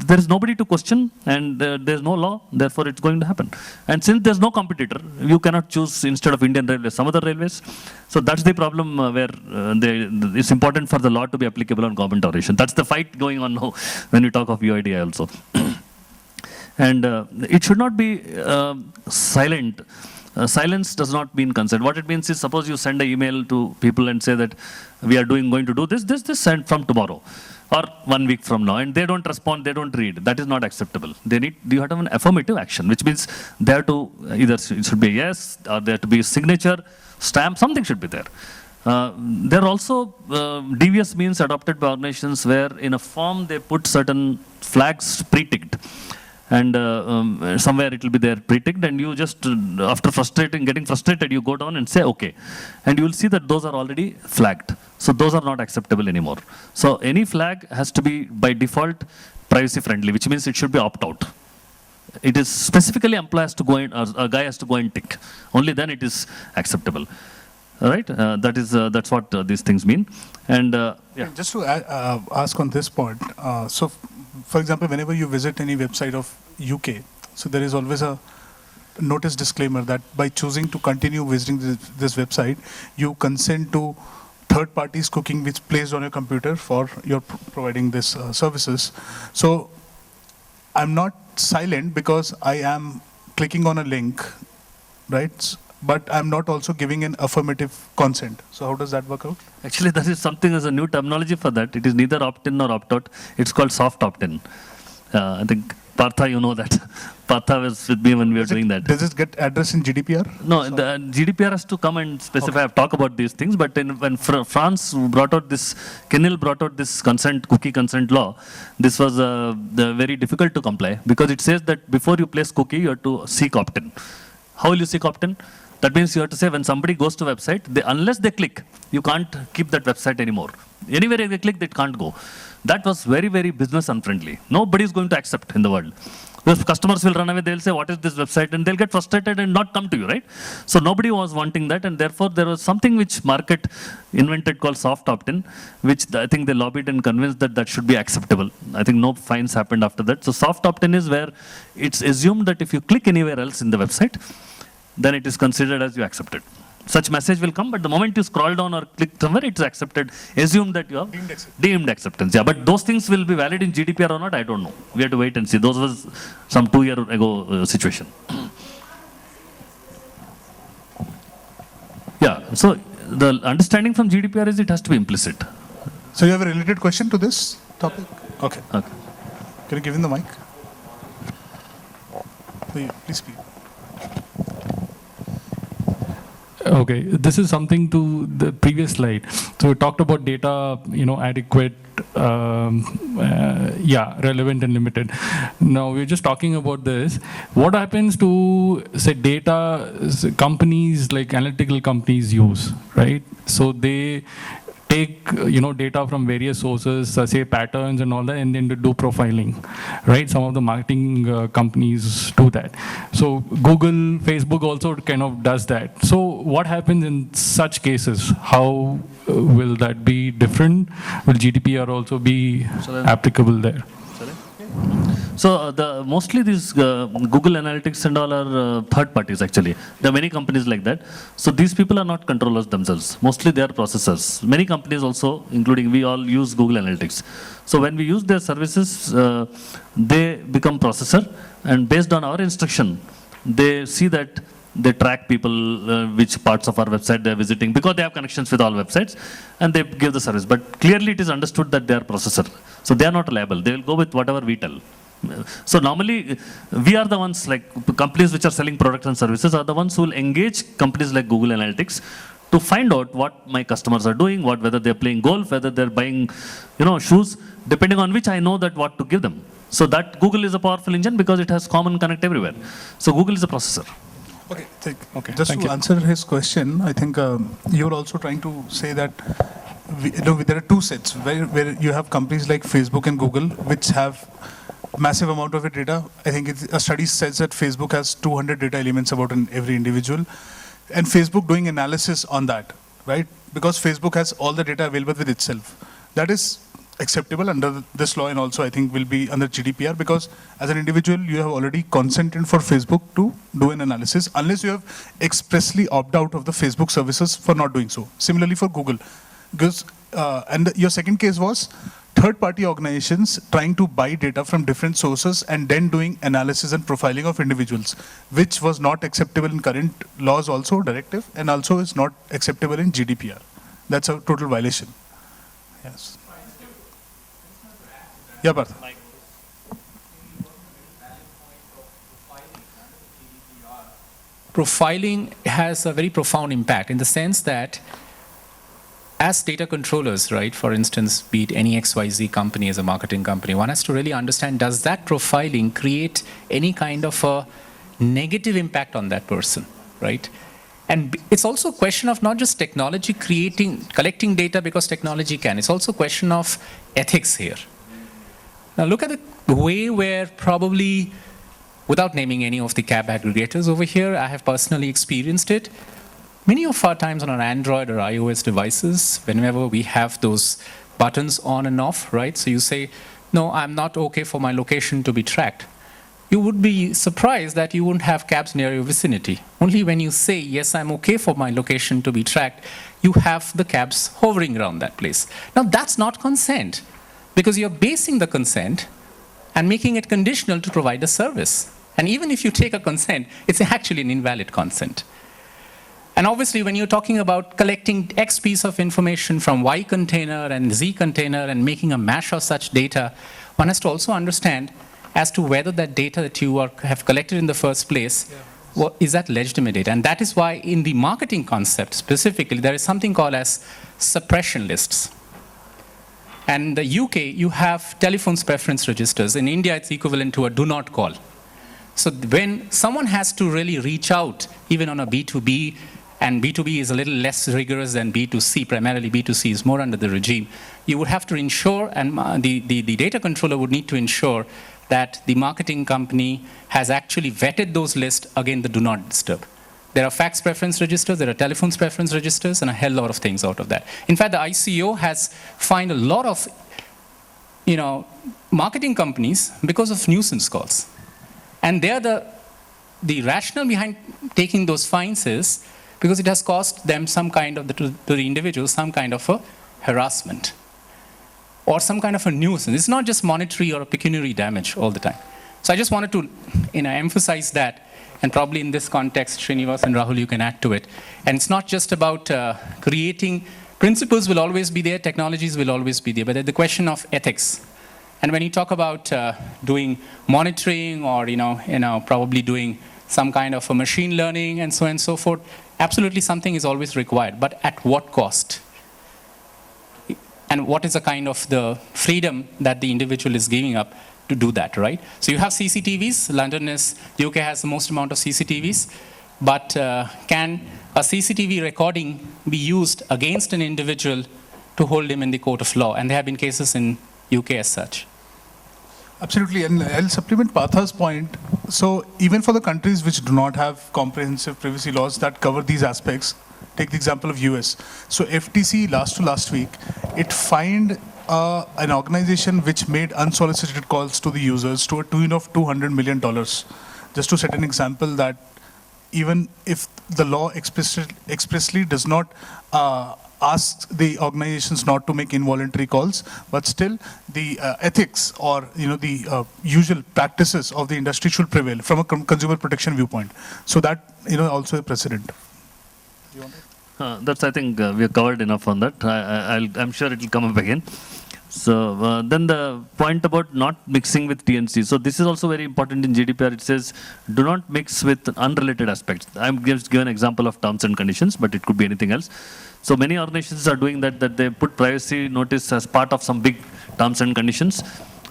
there is nobody to question, and there's no law, therefore it's going to happen. And since there's no competitor, you cannot choose instead of Indian Railways, some other railways. So that's the problem where it's important for the law to be applicable on government operation. That's the fight going on now when we talk of UIDI also. And it should not be silent. Silence does not mean consent. What it means is, suppose you send an email to people and say that we are going to do this, send from tomorrow or 1 week from now, and they don't respond, they don't read. That is not acceptable. You have to have an affirmative action, which means they have to either, it should be yes, or there to be signature, stamp, something should be there. There are also devious means adopted by organizations where in a form they put certain flags pre-ticked. And somewhere it will be there pre-ticked, and you just, after getting frustrated, you go down and say, okay. And you will see that those are already flagged. So those are not acceptable anymore. So any flag has to be, by default, privacy friendly, which means it should be opt-out. It is specifically employee has to go in, a guy has to go and tick. Only then it is acceptable. All right? That's what these things mean. And yeah. Just to ask on this point, so for example, whenever you visit any website of UK, so there is always a notice disclaimer that by choosing to continue visiting this website, you consent to third parties cooking which placed on your computer for your providing this services. So I'm not silent because I am clicking on a link, right? But I'm not also giving an affirmative consent. So how does that work out? Actually, that is something as a new terminology for that. It is neither opt-in nor opt-out. It's called soft opt-in. I think, Partha, you know that. Partha was with me when we were doing that. Does it get addressed in GDPR? No, the GDPR has to come and specify, okay. Talk about these things. But when France brought out this, Kenil brought out this cookie consent law, this was very difficult to comply because it says that before you place cookie, you have to seek opt-in. How will you seek opt-in? That means you have to say when somebody goes to a website, unless they click, you can't keep that website anymore. Anywhere they click, they can't go. That was very, very business unfriendly. Nobody is going to accept in the world. If customers will run away, they'll say, what is this website? And they'll get frustrated and not come to you, right? So nobody was wanting that. And therefore, there was something which market invented called soft opt-in, which I think they lobbied and convinced that that should be acceptable. I think no fines happened after that. So soft opt-in is where it's assumed that if you click anywhere else in the website, then it is considered as you accepted. Such message will come, but the moment you scroll down or click somewhere, it's accepted. Assume that you have deemed acceptance. Yeah, but those things will be valid in GDPR or not, I don't know. We have to wait and see. Those was some 2 years ago situation. Yeah, so the understanding from GDPR is it has to be implicit. So you have a related question to this topic? Okay. Okay. Can you give him the mic? Please speak. Okay, this is something to the previous slide. So we talked about data, adequate, relevant and limited. Now we're just talking about this. What happens to, say, data companies like analytical companies use, right? So they take data from various sources, say patterns and all that, and then to do profiling, right? Some of the marketing companies do that. So Google, Facebook also kind of does that. So what happens in such cases? How will that be different? Will GDPR also be applicable there? So mostly these Google Analytics and all are third parties actually. There are many companies like that. So these people are not controllers themselves. Mostly they are processors. Many companies also, including we all use Google Analytics. So when we use their services, they become processor, and based on our instruction, they see that they track people, which parts of our website they are visiting, because they have connections with all websites, and they give the service. But clearly it is understood that they are processor. So they are not liable. They will go with whatever we tell. So normally, we are the ones, like companies which are selling products and services are the ones who will engage companies like Google Analytics to find out what my customers are doing, whether they're playing golf, whether they're buying, shoes, depending on which I know that what to give them. So that Google is a powerful engine because it has common connect everywhere. So Google is a processor. Okay. Just to answer his question, I think you're also trying to say that there are two sets where you have companies like Facebook and Google which have massive amount of data. I think a study says that Facebook has 200 data elements about every individual, and Facebook doing analysis on that, right? Because Facebook has all the data available with itself. That is acceptable under this law, and also I think will be under GDPR, because as an individual you have already consented for Facebook to do an analysis unless you have expressly opted out of the Facebook services for not doing so. Similarly for Google, because and your second case was third-party organizations trying to buy data from different sources and then doing analysis and profiling of individuals, which was not acceptable in current laws also, directive, and also is not acceptable in GDPR. That's a total violation. Yes. Yeah, Partha. Profiling has a very profound impact in the sense that as data controllers, right, for instance, be it any XYZ company as a marketing company, one has to really understand, does that profiling create any kind of a negative impact on that person, right? And it's also a question of not just technology collecting data because technology can. It's also a question of ethics here. Now look at the way where probably, without naming any of the cab aggregators over here, I have personally experienced it. Many of our times on our Android or iOS devices, whenever we have those buttons on and off, right? So you say, no, I'm not okay for my location to be tracked. You would be surprised that you wouldn't have cabs near your vicinity. Only when you say, yes, I'm okay for my location to be tracked, you have the cabs hovering around that place. Now that's not consent, because you're basing the consent and making it conditional to provide a service. And even if you take a consent, it's actually an invalid consent. And obviously, when you're talking about collecting X piece of information from Y container and Z container and making a mash of such data, one has to also understand as to whether that data that you have collected in the first place, is that legitimate data? And that is why in the marketing concept specifically, there is something called as suppression lists. And in the UK, you have telephone preference registers. In India, it's equivalent to a do not call. So when someone has to really reach out, even on a B2B, and B2B is a little less rigorous than B2C, primarily B2C is more under the regime, you would have to ensure, and the data controller would need to ensure that the marketing company has actually vetted those lists against the do not disturb. There are fax preference registers, there are telephone preference registers, and a hell lot of things out of that. In fact, the ICO has fined a lot of marketing companies because of nuisance calls. And there the rationale behind taking those fines is because it has cost them some kind of, to the individual, some kind of a harassment or some kind of a nuisance. It's not just monetary or pecuniary damage all the time. So I just wanted to emphasize that, and probably in this context, Srinivas and Rahul, you can add to it. And it's not just about creating, principles will always be there, technologies will always be there, but the question of ethics. And when you talk about doing monitoring or probably doing some kind of a machine learning and so on and so forth, absolutely something is always required, but at what cost? And what is the kind of the freedom that the individual is giving up to do that, right? So you have CCTVs. The UK has the most amount of CCTVs, but can a CCTV recording be used against an individual to hold him in the court of law? And there have been cases in UK as such. Absolutely, and I'll supplement Partha's point. So even for the countries which do not have comprehensive privacy laws that cover these aspects, take the example of US. So FTC last week, it fined an organization which made unsolicited calls to the users to a tune of $200 million. Just to set an example that even if the law expressly does not ask the organizations not to make involuntary calls, but still the ethics or the usual practices of the industry should prevail from a consumer protection viewpoint. So that also a precedent. That's, I think, we have covered enough on that. I'm sure it will come up again. So then the point about not mixing with TNC. So this is also very important in GDPR. It says, do not mix with unrelated aspects. I'm just giving an example of terms and conditions, but it could be anything else. So many organizations are doing that they put privacy notice as part of some big terms and conditions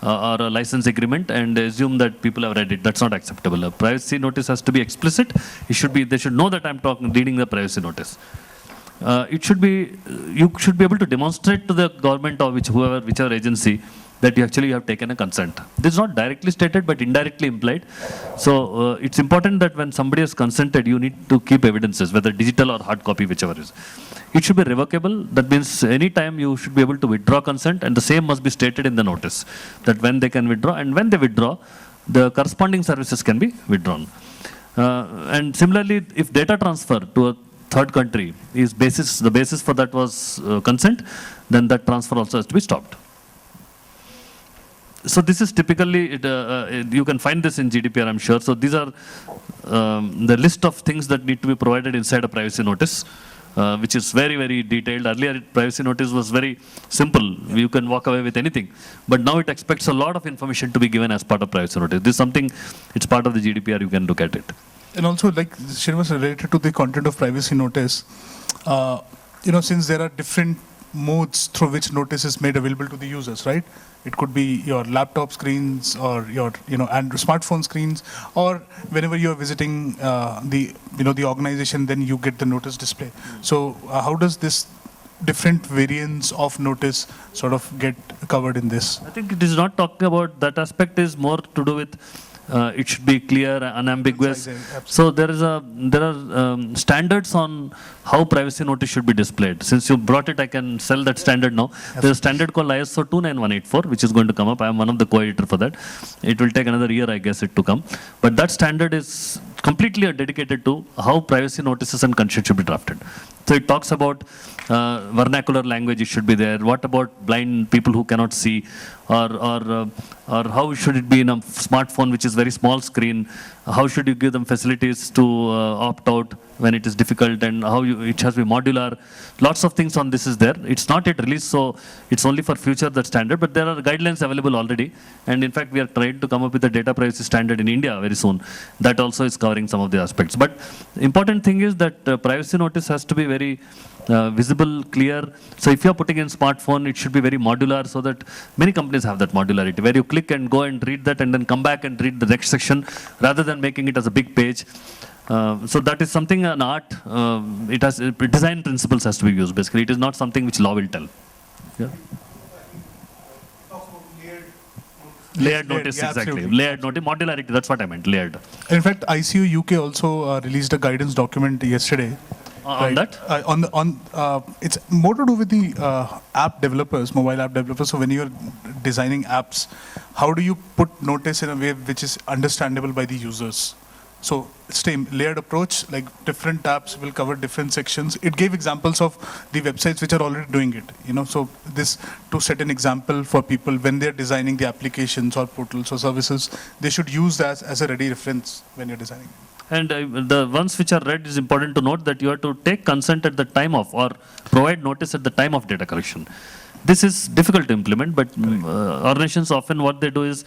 or a license agreement and assume that people have read it. That's not acceptable. A privacy notice has to be explicit. They should know that I'm reading the privacy notice. You should be able to demonstrate to the government or whichever agency that you actually have taken a consent. This is not directly stated but indirectly implied. So it's important that when somebody has consented, you need to keep evidences, whether digital or hard copy, whichever is. It should be revocable. That means any time you should be able to withdraw consent, and the same must be stated in the notice that when they can withdraw, and when they withdraw, the corresponding services can be withdrawn. And similarly, if data transfer to a third country is the basis for that was consent, then that transfer also has to be stopped. So this is typically, you can find this in GDPR, I'm sure. So these are the list of things that need to be provided inside a privacy notice, which is very, very detailed. Earlier, privacy notice was very simple. You can walk away with anything. But now it expects a lot of information to be given as part of privacy notice. This is something, it's part of the GDPR, you can look at it. And also, like Srinivas, related to the content of privacy notice, since there are different modes through which notice is made available to the users, right? It could be your laptop screens or your, and smartphone screens, or whenever you are visiting the organization, then you get the notice display. So how does this different variants of notice sort of get covered in this? I think it is not talking about that aspect, is more to do with it should be clear, unambiguous. So there are standards on how privacy notice should be displayed. Since you brought it, I can sell that standard now. There's a standard called ISO 29184, which is going to come up. I am one of the co-editor for that. It will take another year, I guess, it to come. But that standard is completely dedicated to how privacy notices and consent should be drafted. So it talks about vernacular language, it should be there. What about blind people who cannot see? Or how should it be in a smartphone, which is very small screen? How should you give them facilities to opt out when it is difficult, and how it has to be modular? Lots of things on this is there. It's not yet released, so it's only for future, that standard, but there are guidelines available already. And in fact, we are trying to come up with a data privacy standard in India very soon. That also is covering some of the aspects. But important thing is that privacy notice has to be very visible, clear. So if you are putting in smartphone, it should be very modular, so that many companies have that modularity, where you click and go and read that and then come back and read the next section, rather than making it as a big page. So that is something, an art, it has design principles has to be used. Basically, it is not something which law will tell. Yeah. Layered notice, yeah, exactly. absolutely. Layered notice, modularity, that's what I meant, layered. In fact, ICU UK also released a guidance document yesterday. On that? It's more to do with the app developers, mobile app developers. So when you're designing apps, how do you put notice in a way which is understandable by the users? So same layered approach, like different apps will cover different sections. It gave examples of the websites which are already doing it. So this, to set an example for people when they're designing the applications or portals or services, they should use that as a ready reference when you're designing. And the ones which are read, is important to note that you have to take consent at the time of, or provide notice at the time of data collection. This is difficult to implement, but organizations often what they do is,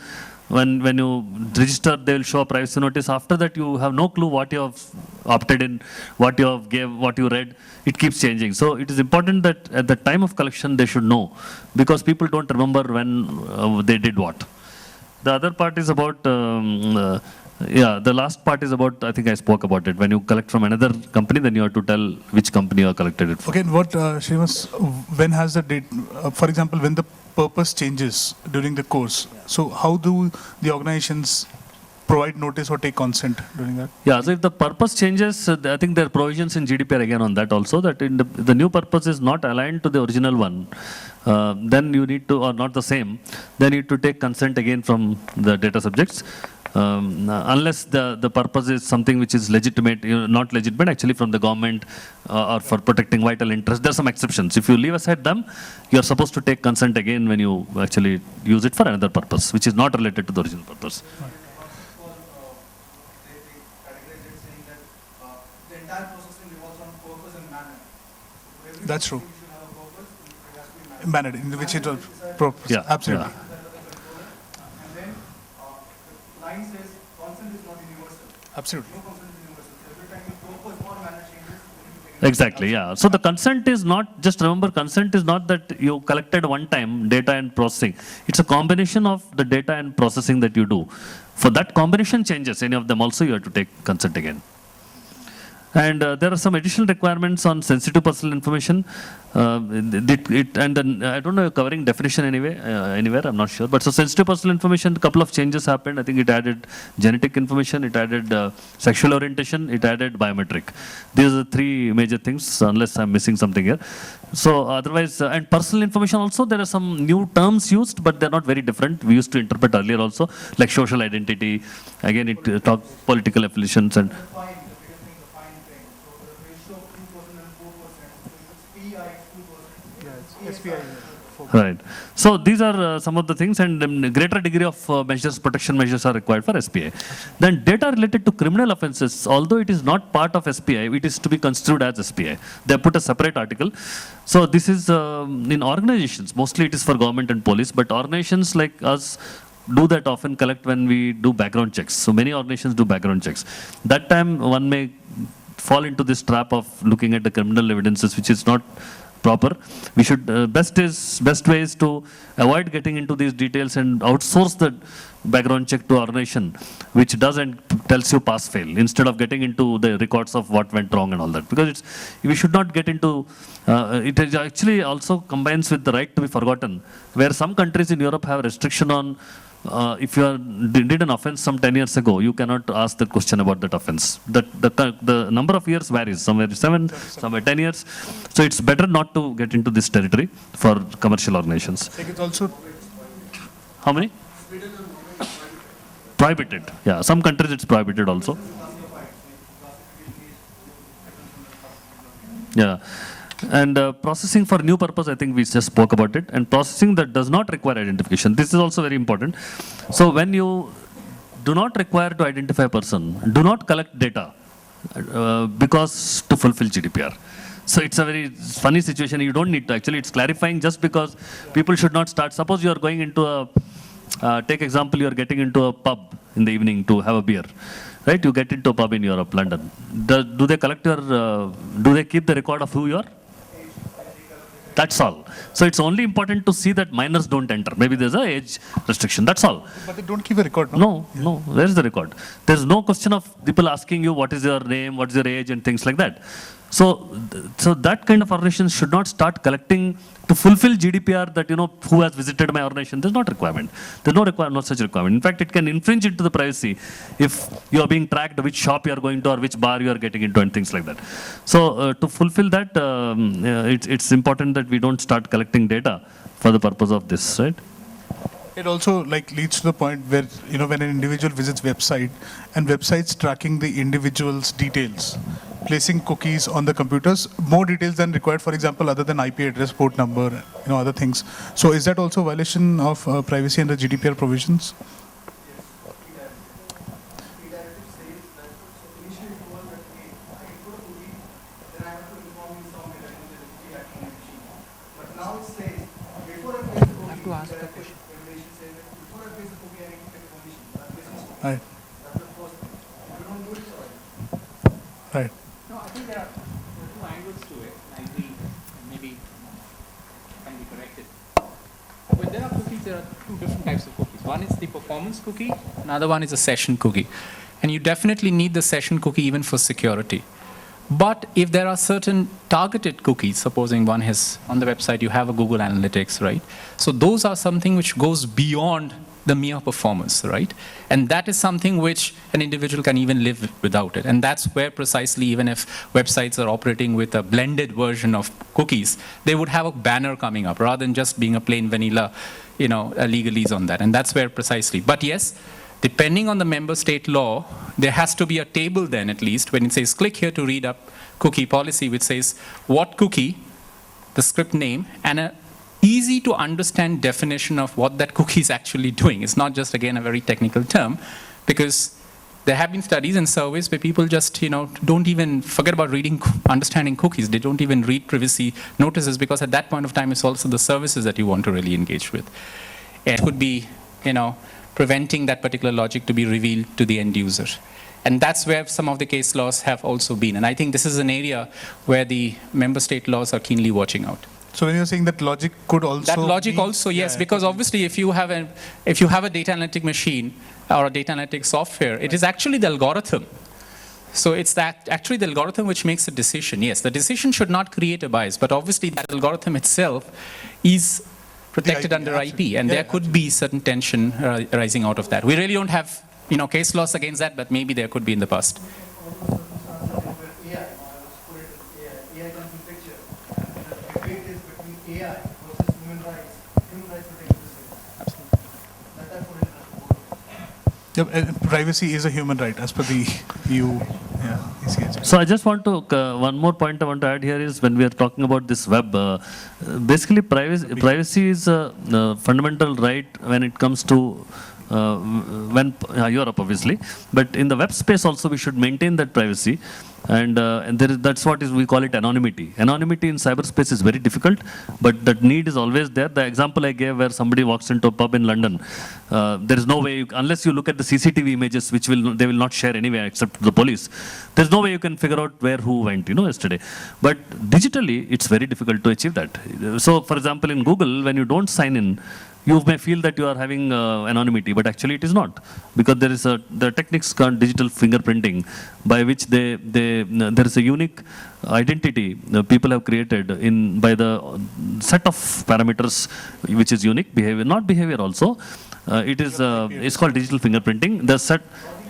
when you register, they will show a privacy notice. After that, you have no clue what you have opted in, what you have gave, what you read. It keeps changing. So it is important that at the time of collection, they should know, because people don't remember when they did what. The other part is about, the last part is about, I think I spoke about it. When you collect from another company, then you have to tell which company you have collected it from. Okay, what, Srinivas, when has the date, for example, when the purpose changes during the course, so how do the organizations provide notice or take consent during that? Yeah, so if the purpose changes, I think there are provisions in GDPR again on that also, that in the new purpose is not aligned to the original one, then you need to, or not the same, then you need to take consent again from the data subjects. Unless the purpose is something which is legitimate, not legitimate actually from the government or for protecting vital interests. There are some exceptions. If you leave aside them, you are supposed to take consent again when you actually use it for another purpose, which is not related to the original purpose. That's true. Manner in which it was purpose. Yeah, absolutely. Yeah. Absolutely. Exactly, yeah. So the consent is not, just remember, consent is not that you collected one time data and processing. It's a combination of the data and processing that you do. For that combination changes, any of them also you have to take consent again. And there are some additional requirements on sensitive personal information. And then, I don't know, you're covering definition anywhere, I'm not sure. But so sensitive personal information, a couple of changes happened. I think it added genetic information, it added sexual orientation, it added biometric. These are the three major things, unless I'm missing something here. So otherwise, and personal information also, there are some new terms used, but they're not very different. We used to interpret earlier also, like social identity. Again, it talked political affiliations and... Right. So these are some of the things, and greater degree of measures, protection measures are required for SPI. Then data related to criminal offences, although it is not part of SPI, it is to be construed as SPI. They put a separate article. So this is in organizations, mostly it is for government and police, but organizations like us do that often, collect when we do background checks. So many organizations do background checks. That time one may fall into this trap of looking at the criminal evidences, which is not proper. We should, best way is to avoid getting into these details and outsource the background check to our organization, which does and tells you pass fail, instead of getting into the records of what went wrong and all that. Because we should not get into, it is actually also combines with the right to be forgotten, where some countries in Europe have restriction on if you did an offense some 10 years ago, you cannot ask the question about that offense. The number of years varies, somewhere 7, somewhere 10 years. So it's better not to get into this territory for commercial organizations. I think it's also How many? Prohibited. Yeah, some countries it's prohibited also. Yeah. And processing for new purpose, I think we just spoke about it. And processing that does not require identification. This is also very important. So when you do not require to identify a person, do not collect data because to fulfill GDPR. So it's a very funny situation. You don't need to. Actually, it's clarifying just because people should not start. Suppose you are going into a, take example, you are getting into a pub in the evening to have a beer. Right? You get into a pub in Europe, London. Do they collect your, do they keep the record of who you are? That's all. So it's only important to see that minors don't enter. Maybe there's a age restriction. That's all. But they don't keep a record, no? No, no. Where's the record? There's no question of people asking you what is your name, what's your age, and things like that. So that kind of organization should not start collecting to fulfill GDPR that, who has visited my organization. There's not requirement. There's no such requirement. In fact, it can infringe into the privacy if you are being tracked which shop you are going to or which bar you are getting into and things like that. So to fulfill that, it's important that we don't start collecting data for the purpose of this, right? It also leads to the point where, when an individual visits website and websites tracking the individual's details, placing cookies on the computers, more details than required, for example, other than IP address, port number, other things. So is that also a violation of privacy and the GDPR provisions? Right. Right. No, I think there are two angles to it. I agree, maybe can be corrected. When there are cookies, there are two different types of cookies. One is the performance cookie, another one is a session cookie. And you definitely need the session cookie even for security. But if there are certain targeted cookies, supposing one is on the website, you have a Google Analytics, right? So those are something which goes beyond the mere performance, right? And that is something which an individual can even live without it. And that's where precisely, even if websites are operating with a blended version of cookies, they would have a banner coming up rather than just being a plain vanilla, a legalese on that. And that's where precisely. But yes, depending on the member state law, there has to be a table then at least when it says click here to read up cookie policy, which says what cookie, the script name, and a easy to understand definition of what that cookie is actually doing. It's not just, again, a very technical term, because there have been studies and surveys where people just, don't even forget about understanding cookies. They don't even read privacy notices, because at that point of time, it's also the services that you want to really engage with. It could be, preventing that particular logic to be revealed to the end user. And that's where some of the case laws have also been. And I think this is an area where the member state laws are keenly watching out. So when you're saying that logic could also that logic also, yes, because obviously if you have a data analytic machine or a data analytic software, it is actually the algorithm. So it's that actually the algorithm which makes a decision. Yes, the decision should not create a bias, but obviously that algorithm itself is protected under IP, and there could be certain tension arising out of that. We really don't have case laws against that, but maybe there could be in the past. Privacy is a human right as per the EU. So I just want to, one more point I want to add here is when we are talking about this web, basically privacy is a fundamental right when it comes to when Europe obviously, but in the web space also we should maintain that privacy. And that's what we call it anonymity. Anonymity in cyberspace is very difficult, but that need is always there. The example I gave where somebody walks into a pub in London, there is no way, unless you look at the CCTV images, which they will not share anywhere except to the police, there's no way you can figure out who went, yesterday. But digitally, it's very difficult to achieve that. So, for example, in Google, when you don't sign in, you may feel that you are having anonymity, but actually it is not, because there is the techniques called digital fingerprinting, by which there is a unique identity people have created by the set of parameters which is unique behavior, not behavior also. It's called digital fingerprinting. The set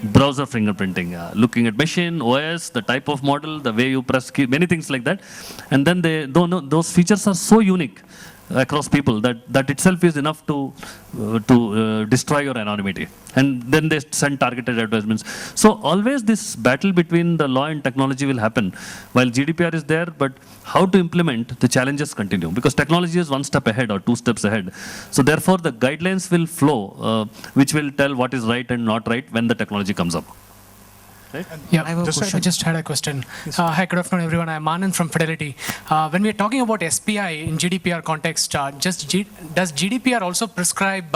browser fingerprinting, looking at machine, OS, the type of model, the way you press key, many things like that, and then those features are so unique across people that itself is enough to destroy your anonymity, and then they send targeted advertisements. So always this battle between the law and technology will happen while GDPR is there, but how to implement, the challenges continue, because technology is one step ahead or two steps ahead. So therefore the guidelines will flow, which will tell what is right and not right when the technology comes up. Right? Yeah, I just had a question. Hi, good afternoon, everyone. I'm Anand from Fidelity. When we are talking about SPI in GDPR context, does GDPR also prescribe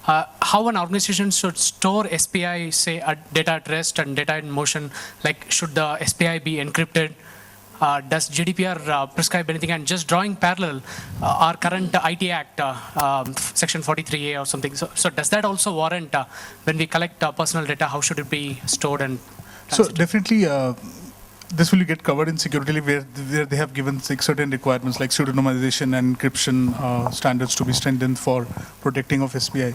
how an organization should store SPI, say, data at rest and data in motion? Like, should the SPI be encrypted? Does GDPR prescribe anything? And just drawing parallel, our current IT Act, Section 43A or something. So does that also warrant when we collect personal data, how should it be stored and So definitely, this will get covered in security where they have given certain requirements like pseudonymization and encryption standards to be strengthened for protecting of SPI.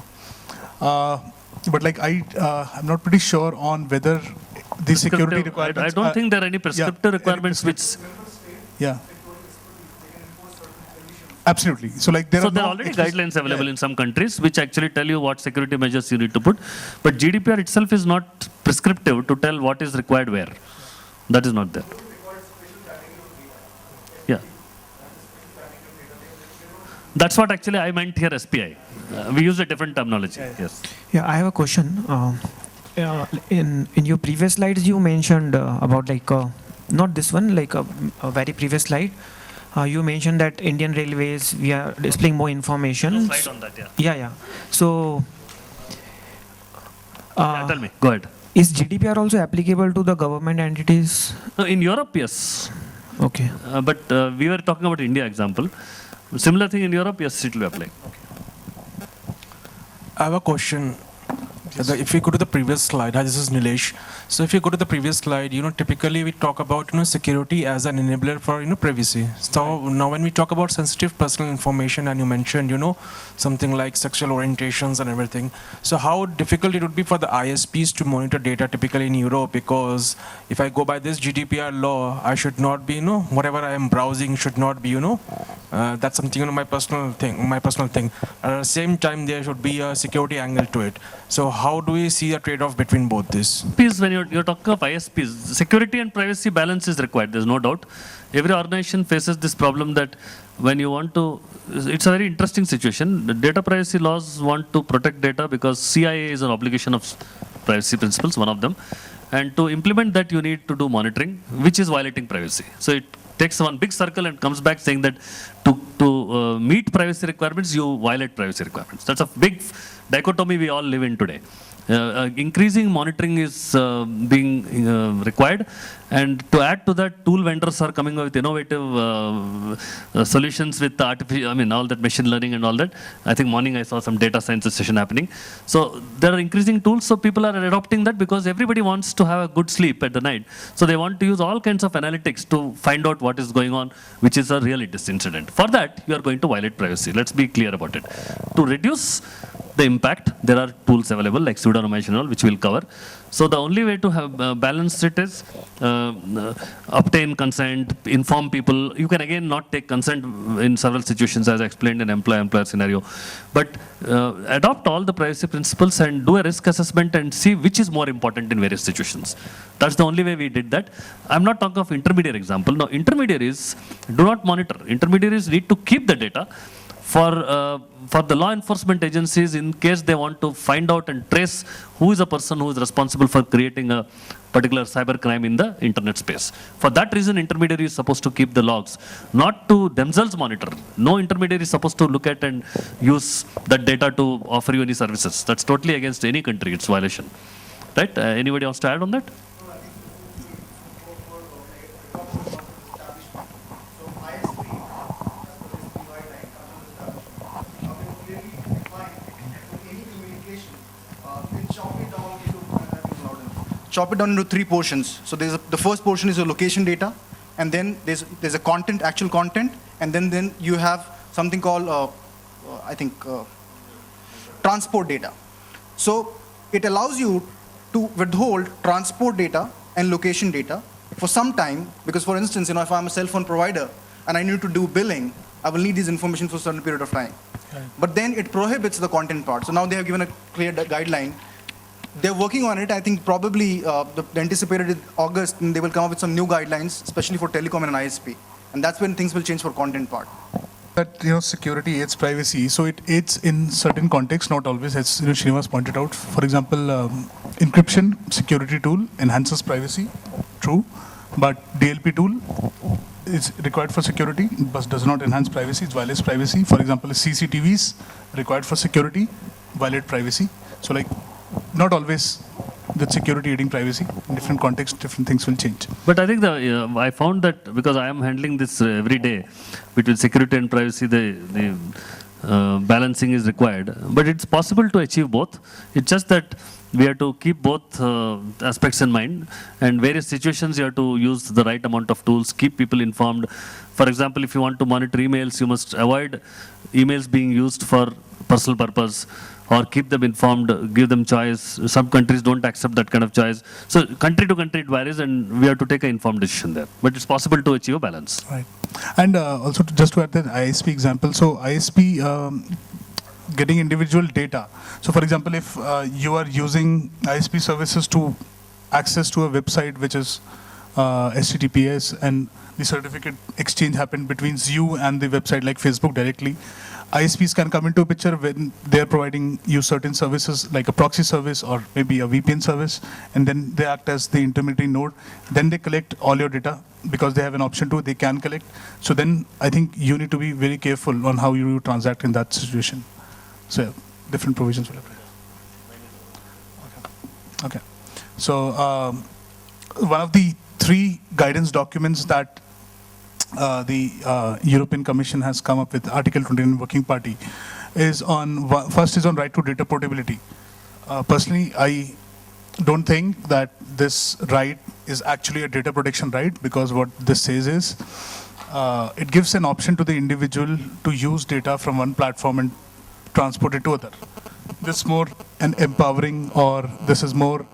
But like I'm not pretty sure on whether the security requirements. I don't think there are any prescriptive requirements which. Yeah. Absolutely. So like there are already guidelines available in some countries which actually tell you what security measures you need to put. But GDPR itself is not prescriptive to tell what is required where. That is not there. Yeah. That's what actually I meant here, SPI. We use a different terminology. Yes. Yeah, I have a question. In your previous slides, you mentioned about not this one, like a very previous slide. You mentioned that Indian Railways, we are displaying more information. Slide on that, yeah. Yeah. So, tell me, go ahead. Is GDPR also applicable to the government entities? No, in Europe, yes. Okay. But we were talking about India example. Similar thing in Europe, yes, it will apply. Okay. I have a question. If we go to the previous slide, this is Nilesh. So if you go to the previous slide, typically we talk about, security as an enabler for, privacy. So now when we talk about sensitive personal information and you mentioned, something like sexual orientations and everything. So how difficult it would be for the ISPs to monitor data typically in Europe? Because if I go by this GDPR law, I should not be, whatever I am browsing should not be, that's something, my personal thing. At the same time, there should be a security angle to it. So how do we see a trade-off between both this? When you're talking of ISPs, security and privacy balance is required, there's no doubt. Every organization faces this problem that when you want to, it's a very interesting situation. The data privacy laws want to protect data because CIA is an obligation of privacy principles, one of them. And to implement that, you need to do monitoring, which is violating privacy. So it takes one big circle and comes back saying that to meet privacy requirements, you violate privacy requirements. That's a big dichotomy we all live in today. Increasing monitoring is being required, and to add to that, tool vendors are coming up with innovative solutions with artificial, all that machine learning and all that. I think morning I saw some data science session happening. So there are increasing tools, so people are adopting that because everybody wants to have a good sleep at the night. So they want to use all kinds of analytics to find out what is going on, which is a real incident. For that, you are going to violate privacy. Let's be clear about it. To reduce the impact, there are tools available like pseudonymization, which we'll cover. So the only way to have balance it is obtain consent, inform people. You can again not take consent in several situations as I explained in employer scenario. But adopt all the privacy principles and do a risk assessment and see which is more important in various situations. That's the only way we did that. I'm not talking of intermediary example. Now intermediaries do not monitor. Intermediaries need to keep the data. for the law enforcement agencies, in case they want to find out and trace who is a person who is responsible for creating a particular cyber crime in the internet space. For that reason, intermediary is supposed to keep the logs, not to themselves monitor. No intermediary is supposed to look at and use that data to offer you any services. That's totally against any country. It's violation. Right? Anybody wants to add on that? Chop it down into 3 portions. So the first portion is your location data, and then there's a content, actual content, and then you have something called, transport data. So it allows you to withhold transport data and location data for some time, because for instance, if I'm a cell phone provider and I need to do billing, I will need this information for a certain period of time. Right. But then it prohibits the content part. So now they have given a clear guideline. They're working on it. I think probably the anticipated is August, and they will come up with some new guidelines, especially for telecom and ISP. And that's when things will change for content part. That security aids privacy, so it aids in certain contexts, not always, as Srinivas pointed out. For example, encryption security tool enhances privacy, true, but DLP tool is required for security, but does not enhance privacy, it violates privacy. For example, CCTVs required for security violate privacy. So not always with security aiding privacy. In different contexts, different things will change. But I think I found that because I am handling this every day, between security and privacy, the balancing is required. But it's possible to achieve both. It's just that we have to keep both aspects in mind. And various situations, you have to use the right amount of tools, keep people informed. For example, if you want to monitor emails, you must avoid emails being used for personal purpose, or keep them informed, give them choice. Some countries don't accept that kind of choice. So country to country it varies, and we have to take an informed decision there. But it's possible to achieve a balance. Right. And also just to add the ISP example, so ISP getting individual data. So for example, if you are using ISP services to access to a website which is HTTPS, and the certificate exchange happened between you and the website like Facebook directly, ISPs can come into a picture when they're providing you certain services like a proxy service or maybe a VPN service, and then they act as the intermediary node. Then they collect all your data because they have an option to, they can collect. So then I think you need to be very careful on how you transact in that situation. So different provisions will apply. Okay. So one of the 3 guidance documents that the European Commission has come up with, Article 29 Working Party, is on, first is on right to data portability. Personally, I don't think that this right is actually a data protection right, because what this says is, it gives an option to the individual to use data from one platform and transport it to other. This is more an empowering, or this is more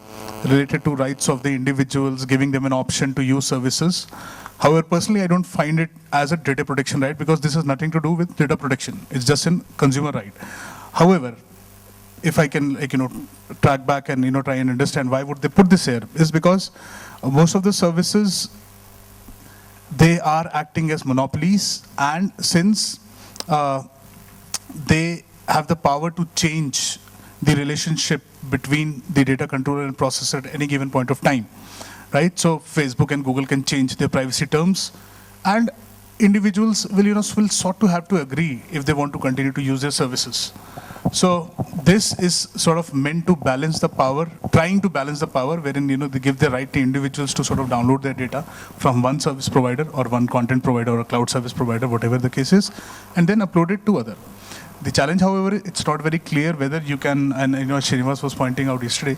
related to rights of the individuals, giving them an option to use services. However, personally, I don't find it as a data protection right, because this has nothing to do with data protection. It's just a consumer right. However, if I can track back and try and understand why would they put this here, is because most of the services, they are acting as monopolies, and since they have the power to change the relationship between the data controller and processor at any given point of time. Right, so Facebook and Google can change their privacy terms, and individuals will sort to have to agree if they want to continue to use their services. So this is sort of meant to balance the power, trying to balance the power, wherein they give the right to individuals to sort of download their data from one service provider or one content provider or a cloud service provider, whatever the case is, and then upload it to other. The challenge, however, it's not very clear whether you can, and Srinivas was pointing out yesterday,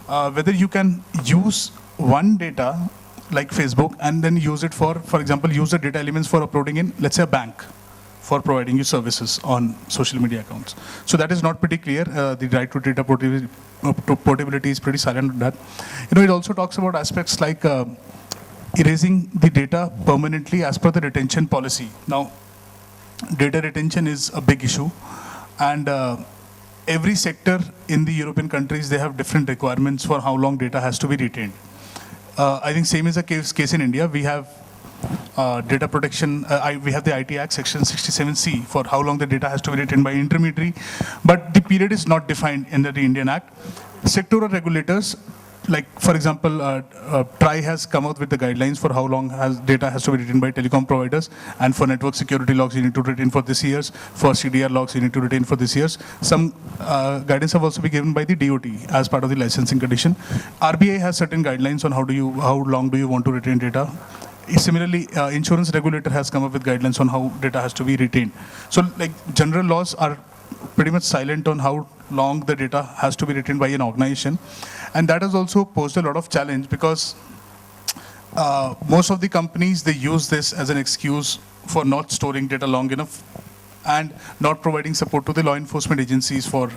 whether you can use one data like Facebook and then use it for example, use the data elements for uploading in, let's say, a bank for providing you services on social media accounts. So that is not pretty clear. The right to data portability is pretty silent on that. It also talks about aspects like erasing the data permanently as per the retention policy. Now, data retention is a big issue, and every sector in the European countries, they have different requirements for how long data has to be retained. I think same is the case in India. We have data protection. We have the IT Act Section 67C for how long the data has to be retained by intermediary, but the period is not defined in the Indian Act. Sectoral regulators, like for example, TRAI has come out with the guidelines for how long data has to be retained by telecom providers, and for network security logs you need to retain for this years, for CDR logs you need to retain for this years. Some guidance have also been given by the DOT as part of the licensing condition. RBI has certain guidelines on how long do you want to retain data. Similarly, insurance regulator has come up with guidelines on how data has to be retained. So like general laws are pretty much silent on how long the data has to be retained by an organization. And that has also posed a lot of challenge because most of the companies, they use this as an excuse for not storing data long enough and not providing support to the law enforcement agencies for,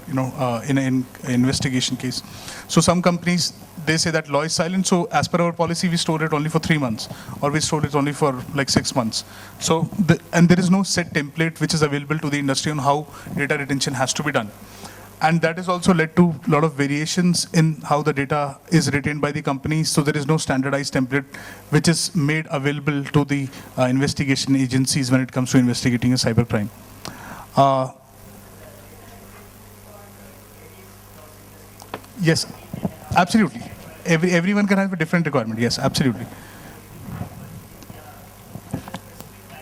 in an investigation case. So some companies, they say that law is silent, so as per our policy, we store it only for 3 months, or we store it only for like 6 months. So, and there is no set template which is available to the industry on how data retention has to be done. And that has also led to a lot of variations in how the data is retained by the companies. So there is no standardized template which is made available to the investigation agencies when it comes to investigating a cybercrime. Yes, absolutely. Everyone can have a different requirement. Yes, absolutely.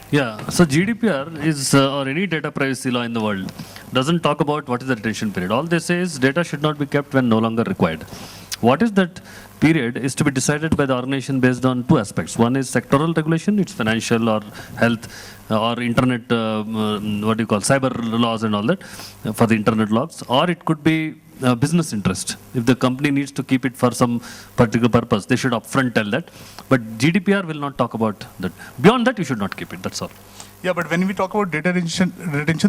Yeah, so GDPR is, or any data privacy law in the world, doesn't talk about what is the retention period. All they say is data should not be kept when no longer required. What is that period is to be decided by the organization based on two aspects. One is sectoral regulation, it's financial or health or internet, cyber laws and all that for the internet logs, or it could be business interest. If the company needs to keep it for some particular purpose, they should upfront tell that. But GDPR will not talk about that. Beyond that, you should not keep it, that's all. Yeah, but when we talk about data retention,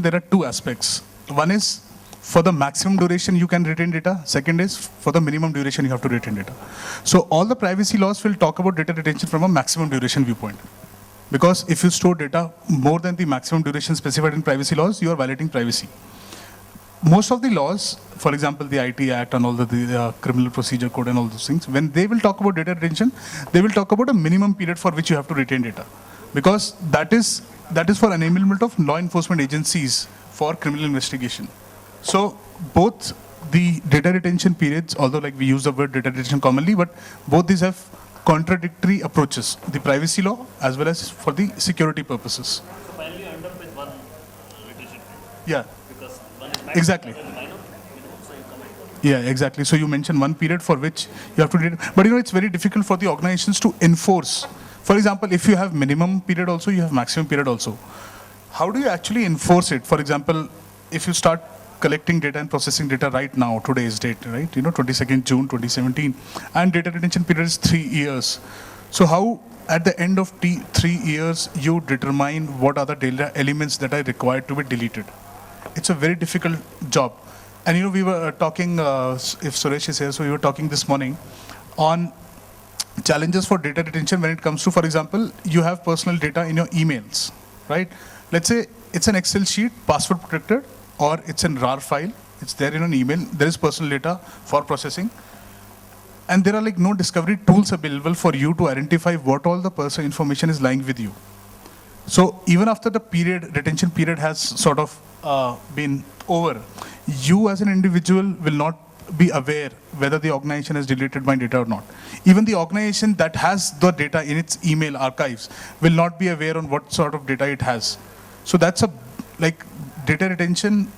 there are two aspects. One is for the maximum duration you can retain data. Second is for the minimum duration you have to retain data. So all the privacy laws will talk about data retention from a maximum duration viewpoint. Because if you store data more than the maximum duration specified in privacy laws, you are violating privacy. Most of the laws, for example, the IT Act and all the criminal procedure code and all those things, when they will talk about data retention, they will talk about a minimum period for which you have to retain data. Because that is for enablement of law enforcement agencies for criminal investigation. So both the data retention periods, although like we use the word data retention commonly, but both these have contradictory approaches, the privacy law as well as for the security purposes. Finally, end up with one retention. Yeah. Exactly. Yeah, exactly. So you mentioned one period for which you have to retain, but it's very difficult for the organizations to enforce. For example, if you have minimum period also, you have maximum period also. How do you actually enforce it? For example, if you start collecting data and processing data right now, today's date, right? 22nd June 2017, and data retention period is 3 years. So how, at the end of 3 years, you determine what are the data elements that are required to be deleted? It's a very difficult job. And we were talking, if Suresh is here, so we were talking this morning on challenges for data retention when it comes to, for example, you have personal data in your emails, right? Let's say it's an Excel sheet, password protected, or it's a RAR file, it's there in an email, there is personal data for processing. And there are like no discovery tools available for you to identify what all the personal information is lying with you. So even after the retention period has sort of been over, you as an individual will not be aware whether the organization has deleted my data or not. Even the organization that has the data in its email archives will not be aware on what sort of data it has. So that's data retention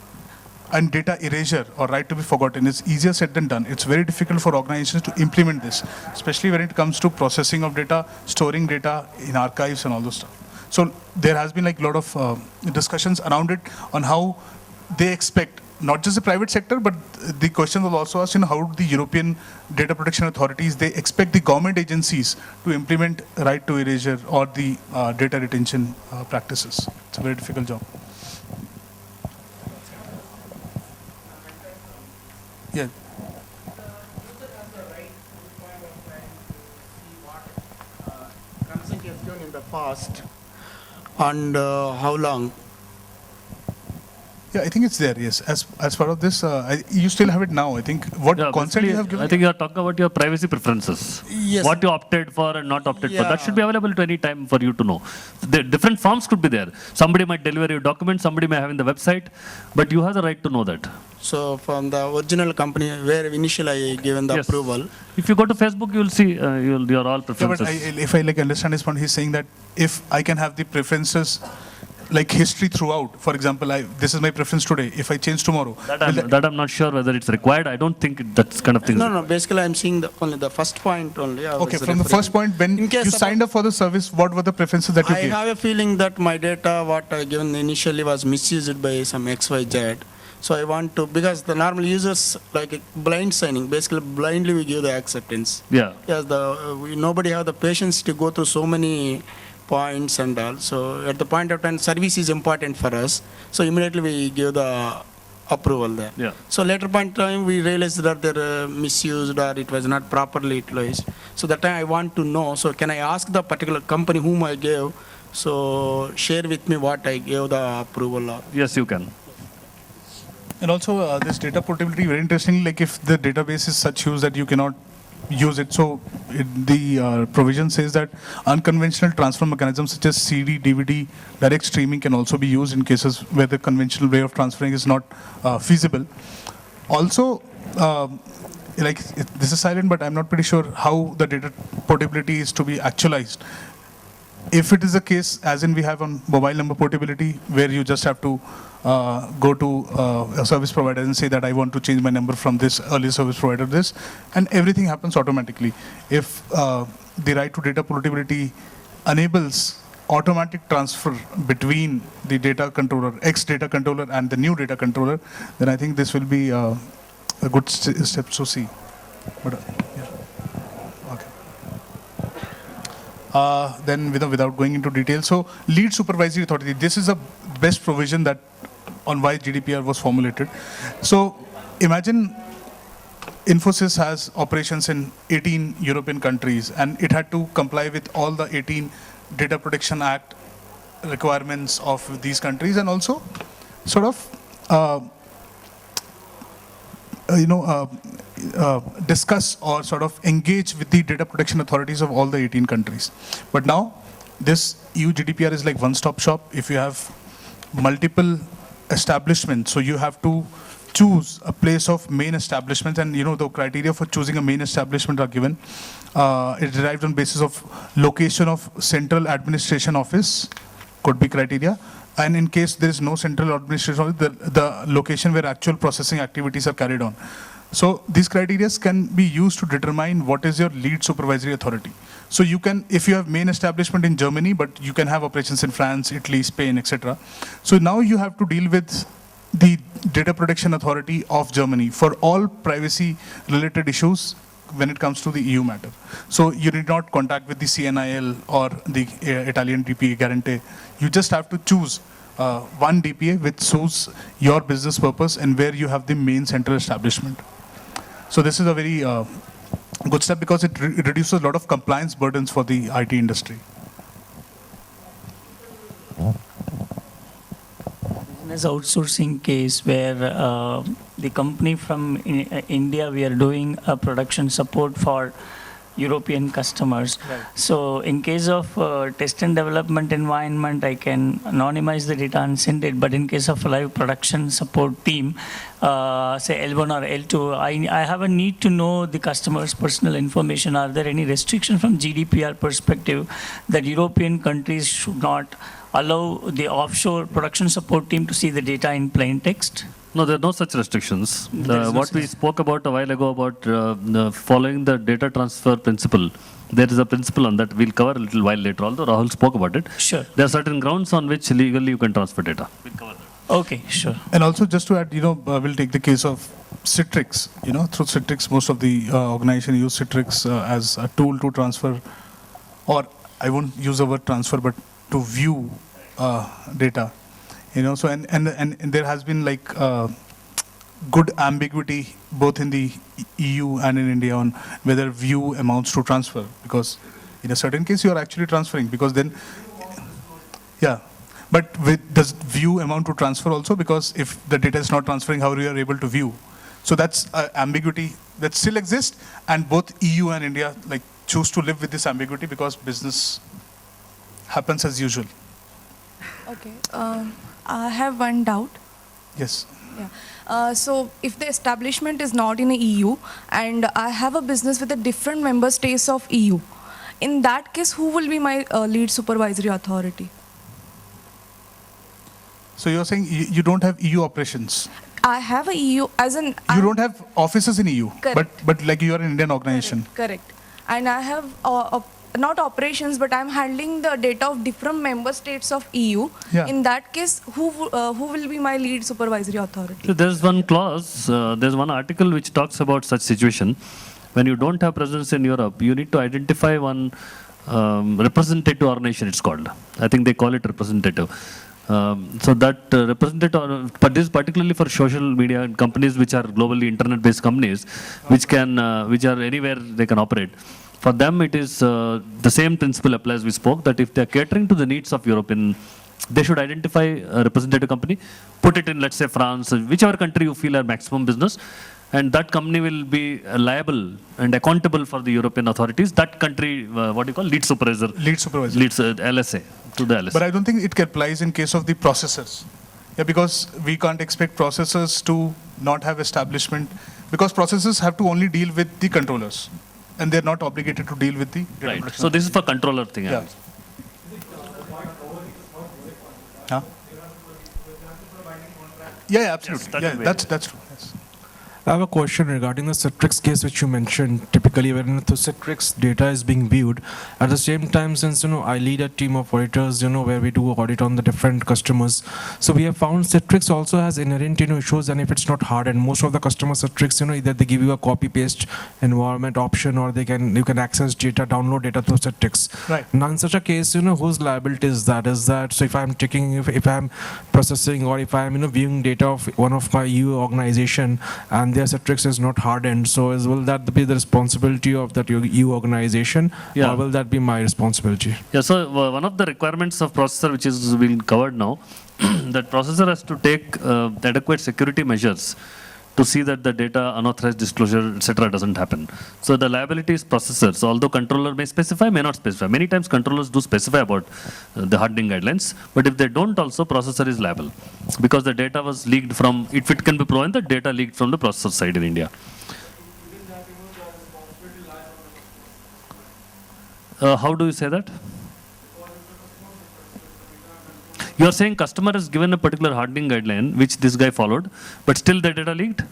and data erasure or right to be forgotten is easier said than done. It's very difficult for organizations to implement this, especially when it comes to processing of data, storing data in archives and all those stuff. So there has been a lot of discussions around it on how they expect, not just the private sector, but the question was also asked, how the European data protection authorities, they expect the government agencies to implement right to erasure or the data retention practices. It's a very difficult job. Yeah. Consent is given in the past and how long? Yeah, I think it's there, yes. As part of this, you still have it now. I think what consent you have given? I think you are talking about your privacy preferences. Yes. What you opted for and not opted for. That Yeah. should be available to any time for you to know. The different forms could be there. Somebody might deliver you documents, somebody may have in the website, but you have the right to know that. So from the original company where initially I given the Yes. approval. If you go to Facebook, you will see your all Yeah, preferences. but if I like understand his point, he's saying that if I can have the preferences like history throughout. For example, this is my preference today. If I change tomorrow, that I'm not sure whether it's required. I don't think that's kind of thing. No, basically I'm seeing only the first point only. okay, from the first point, when you signed up for the service, what were the preferences that you I gave? have a feeling that my data, what I given initially was misused by some XYZ. So I want to, because the normal users like blind signing, basically blindly we give the acceptance. Yeah. Yes, nobody have the patience to go through so many points and all. So at the point of time, service is important for us. So immediately we give the approval there. Yeah. So later point time, we realized that they're misused or it was not properly utilized. So that time I want to know. So can I ask the particular company whom I gave? So share with me what I gave the approval of. Yes, you can. And also this data portability, very interestingly, like if the database is such use that you cannot use it. So the provision says that unconventional transfer mechanisms such as CD, DVD, direct streaming can also be used in cases where the conventional way of transferring is not feasible. Also, this is silent, but I'm not pretty sure how the data portability is to be actualized. If it is a case, as in we have on mobile number portability, where you just have to go to a service provider and say that I want to change my number from this earlier service provider to this, and everything happens automatically. If the right to data portability enables automatic transfer between the data controller, ex-data controller and the new data controller, then I think this will be a good step to see. But, yeah. Then without going into detail, so lead supervisory authority, this is the best provision that on why GDPR was formulated. So imagine Infosys has operations in 18 European countries and it had to comply with all the 18 Data Protection Act requirements of these countries and also sort of discuss or sort of engage with the data protection authorities of all the 18 countries. But now this EU GDPR is like one-stop shop. If you have multiple establishments, so you have to choose a place of main establishment, and the criteria for choosing a main establishment are given. It's derived on basis of location of central administration office, could be criteria. And in case there is no central administration office, the location where actual processing activities are carried on. So these criteria can be used to determine what is your lead supervisory authority. So you can, if you have main establishment in Germany, but you can have operations in France, Italy, Spain, etc. So now you have to deal with the Data Protection Authority of Germany for all privacy related issues when it comes to the EU matter. So you need not contact with the CNIL or the Italian DPA Guarante. You just have to choose one DPA which suits your business purpose and where you have the main central establishment. So this is a very good step because it reduces a lot of compliance burdens for the IT industry. Business outsourcing case where the company from India, we are doing a production support for European customers. Right. So in case of test and development environment, I can anonymize the data and send it. But in case of live production support team, say L1 or L2, I have a need to know the customer's personal information. Are there any restrictions from GDPR perspective that European countries should not allow the offshore production support team to see the data in plain text? No, there are no such restrictions. What we spoke about a while ago about following the data transfer principle, there is a principle on that we'll cover a little while later, although Rahul spoke about it. Sure. There are certain grounds on which legally you can transfer data. We'll cover that. Okay, sure. And also just to add, we'll take the case of Citrix. Through Citrix, most of the organization use Citrix as a tool to transfer, or I won't use the word transfer, but to view data. So and there has been like good ambiguity both in the EU and in India on whether view amounts to transfer, because in a certain case you are actually transferring, because then, yeah, But does view amount to transfer also? Because if the data is not transferring, how you are able to view? So that's ambiguity that still exists, and both EU and India like choose to live with this ambiguity because business happens as usual. Okay, I have one doubt. Yes. Yeah. So if the establishment is not in the EU and I have a business with a different member states of EU, in that case, who will be my lead supervisory authority? So you're saying you don't have EU operations? I have a EU as in... You don't have offices in EU, Correct. but like you are an Indian organization. Correct. And I have not operations, but I'm handling the data of different member states of EU. Yeah. In that case, who will be my lead supervisory authority? So there's one clause, there's one article which talks about such situation. When you don't have presence in Europe, you need to identify one representative organization, it's called. I think they call it representative. So that representative, but this is particularly for social media and companies which are globally internet-based companies, which are anywhere they can operate. For them, it is the same principle applies. We spoke that if they are catering to the needs of European, they should identify a representative company, put it in, let's say, France, whichever country you feel are maximum business, and that company will be liable and accountable for the European authorities. That country, what do you call, lead supervisor? Lead supervisor. Leads LSA, to the LSA. But I don't think it applies in case of the processors. Yeah, because we can't expect processors to not have establishment, because processors have to only deal with the controllers, and they're not obligated to deal with the data Right. protection. So this is for controller thing. Yeah. Huh? Yeah, absolutely. Yes, yeah, that's true. Yes. I have a question regarding the Citrix case which you mentioned. Typically, when the Citrix data is being viewed, at the same time, since I lead a team of auditors, where we do audit on the different customers, so we have found Citrix also has inherent issues, and if it's not hardened, most of the customer Citrix, either they give you a copy paste environment option, or you can access data, download data through Citrix. Right. Now, in such a case, whose liability is that? Is that so? If I'm taking, if I'm processing, or if I'm viewing data of one of my EU organization, and their Citrix is not hardened, so will that be the responsibility of that EU organization, or will that be my responsibility? Yeah, so one of the requirements of processor which is being covered now, that processor has to take adequate security measures to see that the data unauthorized disclosure, etc. doesn't happen. So the liability is processors, although controller may specify, may not specify. Many times controllers do specify about the hardening guidelines, but if they don't also, processor is liable. Because the data was leaked from, if it can be proven, the data leaked from the processor side in India. How do you say that? You are saying customer has given a particular hardening guideline, which this guy followed, but still the data leaked?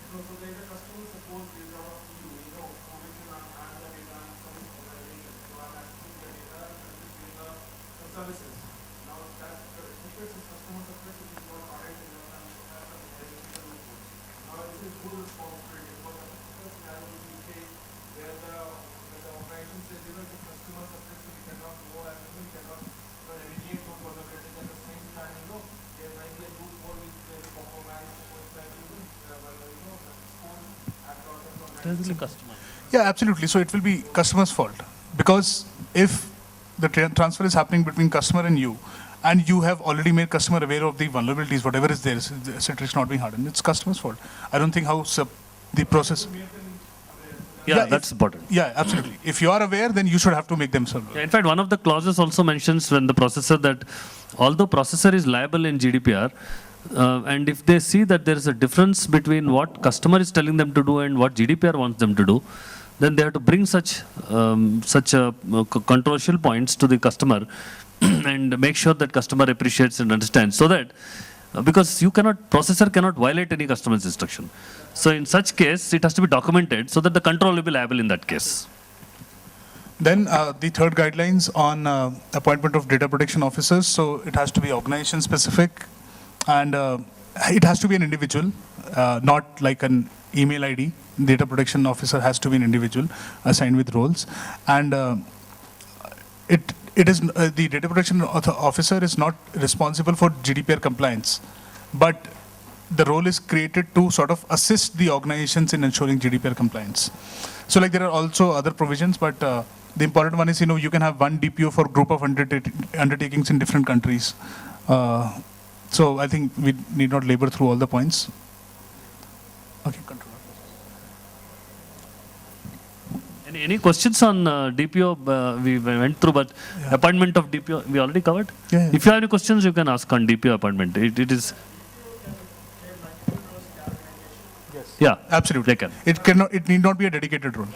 Yeah, absolutely. So it will be customer's fault, because if the transfer is happening between customer and you have already made customer aware of the vulnerabilities, whatever is there, Citrix not being hardened, it's customer's fault. I don't think how the process. Yeah, that's important. Yeah, absolutely. If you are aware, then you should have to make them serve. Yeah, in fact, one of the clauses also mentions when the processor that although processor is liable in GDPR, and if they see that there is a difference between what customer is telling them to do and what GDPR wants them to do, then they have to bring such controversial points to the customer and make sure that customer appreciates and understands, so that because processor cannot violate any customer's instruction. So in such case, it has to be documented so that the control will be liable in that case. Then the third guidelines on appointment of data protection officers. So it has to be organization specific, and it has to be an individual, not like an email ID. Data protection officer has to be an individual assigned with roles, and it is the data protection officer is not responsible for GDPR compliance, but the role is created to sort of assist the organizations in ensuring GDPR compliance. So like there are also other provisions, but the important one is, you can have one DPO for group of undertakings in different countries. So I think we need not labor through all the points. Okay, controller. Any questions on DPO? We went through, but appointment of DPO we already covered. Yeah. If you have any questions, you can ask on DPO appointment. It is. Yeah, absolutely. They can. It cannot. It need not be a dedicated role.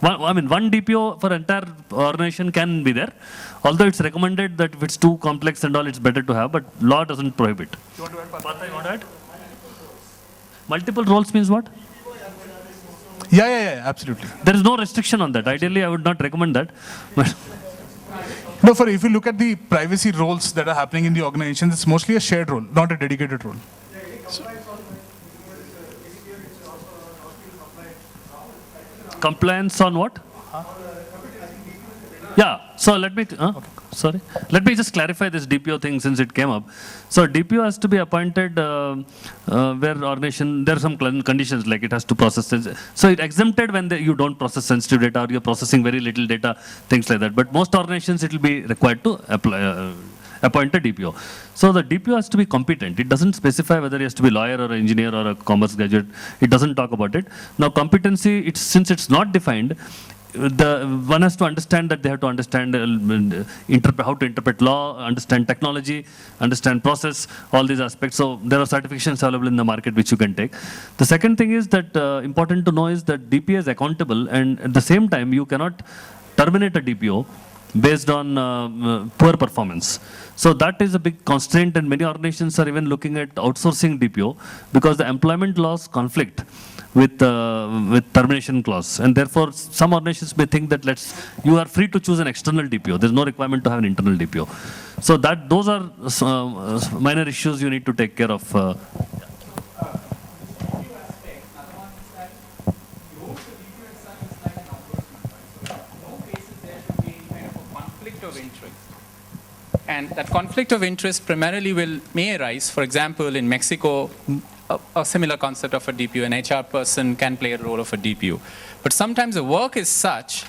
One DPO for entire organization can be there. Although it's recommended that if it's too complex and all, it's better to have. But law doesn't prohibit. You want to add? Partha, you want to add? Multiple roles means what? Yeah, absolutely. There is no restriction on that. Ideally, I would not recommend that. But no, if you look at the privacy roles that are happening in the organization, it's mostly a shared role, not a dedicated role. Compliance on what? Yeah. So let me. Sorry. Let me just clarify this DPO thing since it came up. So DPO has to be appointed where organization, there are some conditions like it has to process. So it exempted when you don't process sensitive data or you're processing very little data, things like that. But most organizations it will be required to apply, appoint a DPO. So the DPO has to be competent. It doesn't specify whether he has to be a lawyer or an engineer or a commerce graduate. It doesn't talk about it. Now competency, since it's not defined, one has to understand that they have to understand how to interpret law, understand technology, understand process, all these aspects. So there are certifications available in the market which you can take. The second thing is that important to know is that DPO is accountable, and at the same time you cannot terminate a DPO based on poor performance. So that is a big constraint, and many organizations are even looking at outsourcing DPO because the employment laws conflict with termination clause, and therefore some organizations may think that you are free to choose an external DPO. There is no requirement to have an internal DPO. So those are minor issues you need to take care of. And that conflict of interest primarily may arise, for example, in Mexico, a similar concept of a DPO, an HR person can play a role of a DPO. But sometimes the work is such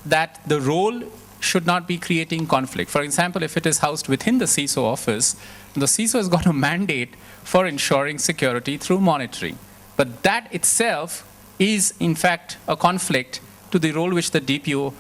that the role should not be creating conflict. For example, if it is housed within the CISO office, the CISO has got a mandate for ensuring security through monitoring. But that itself is, in fact, a conflict to the role which the DPO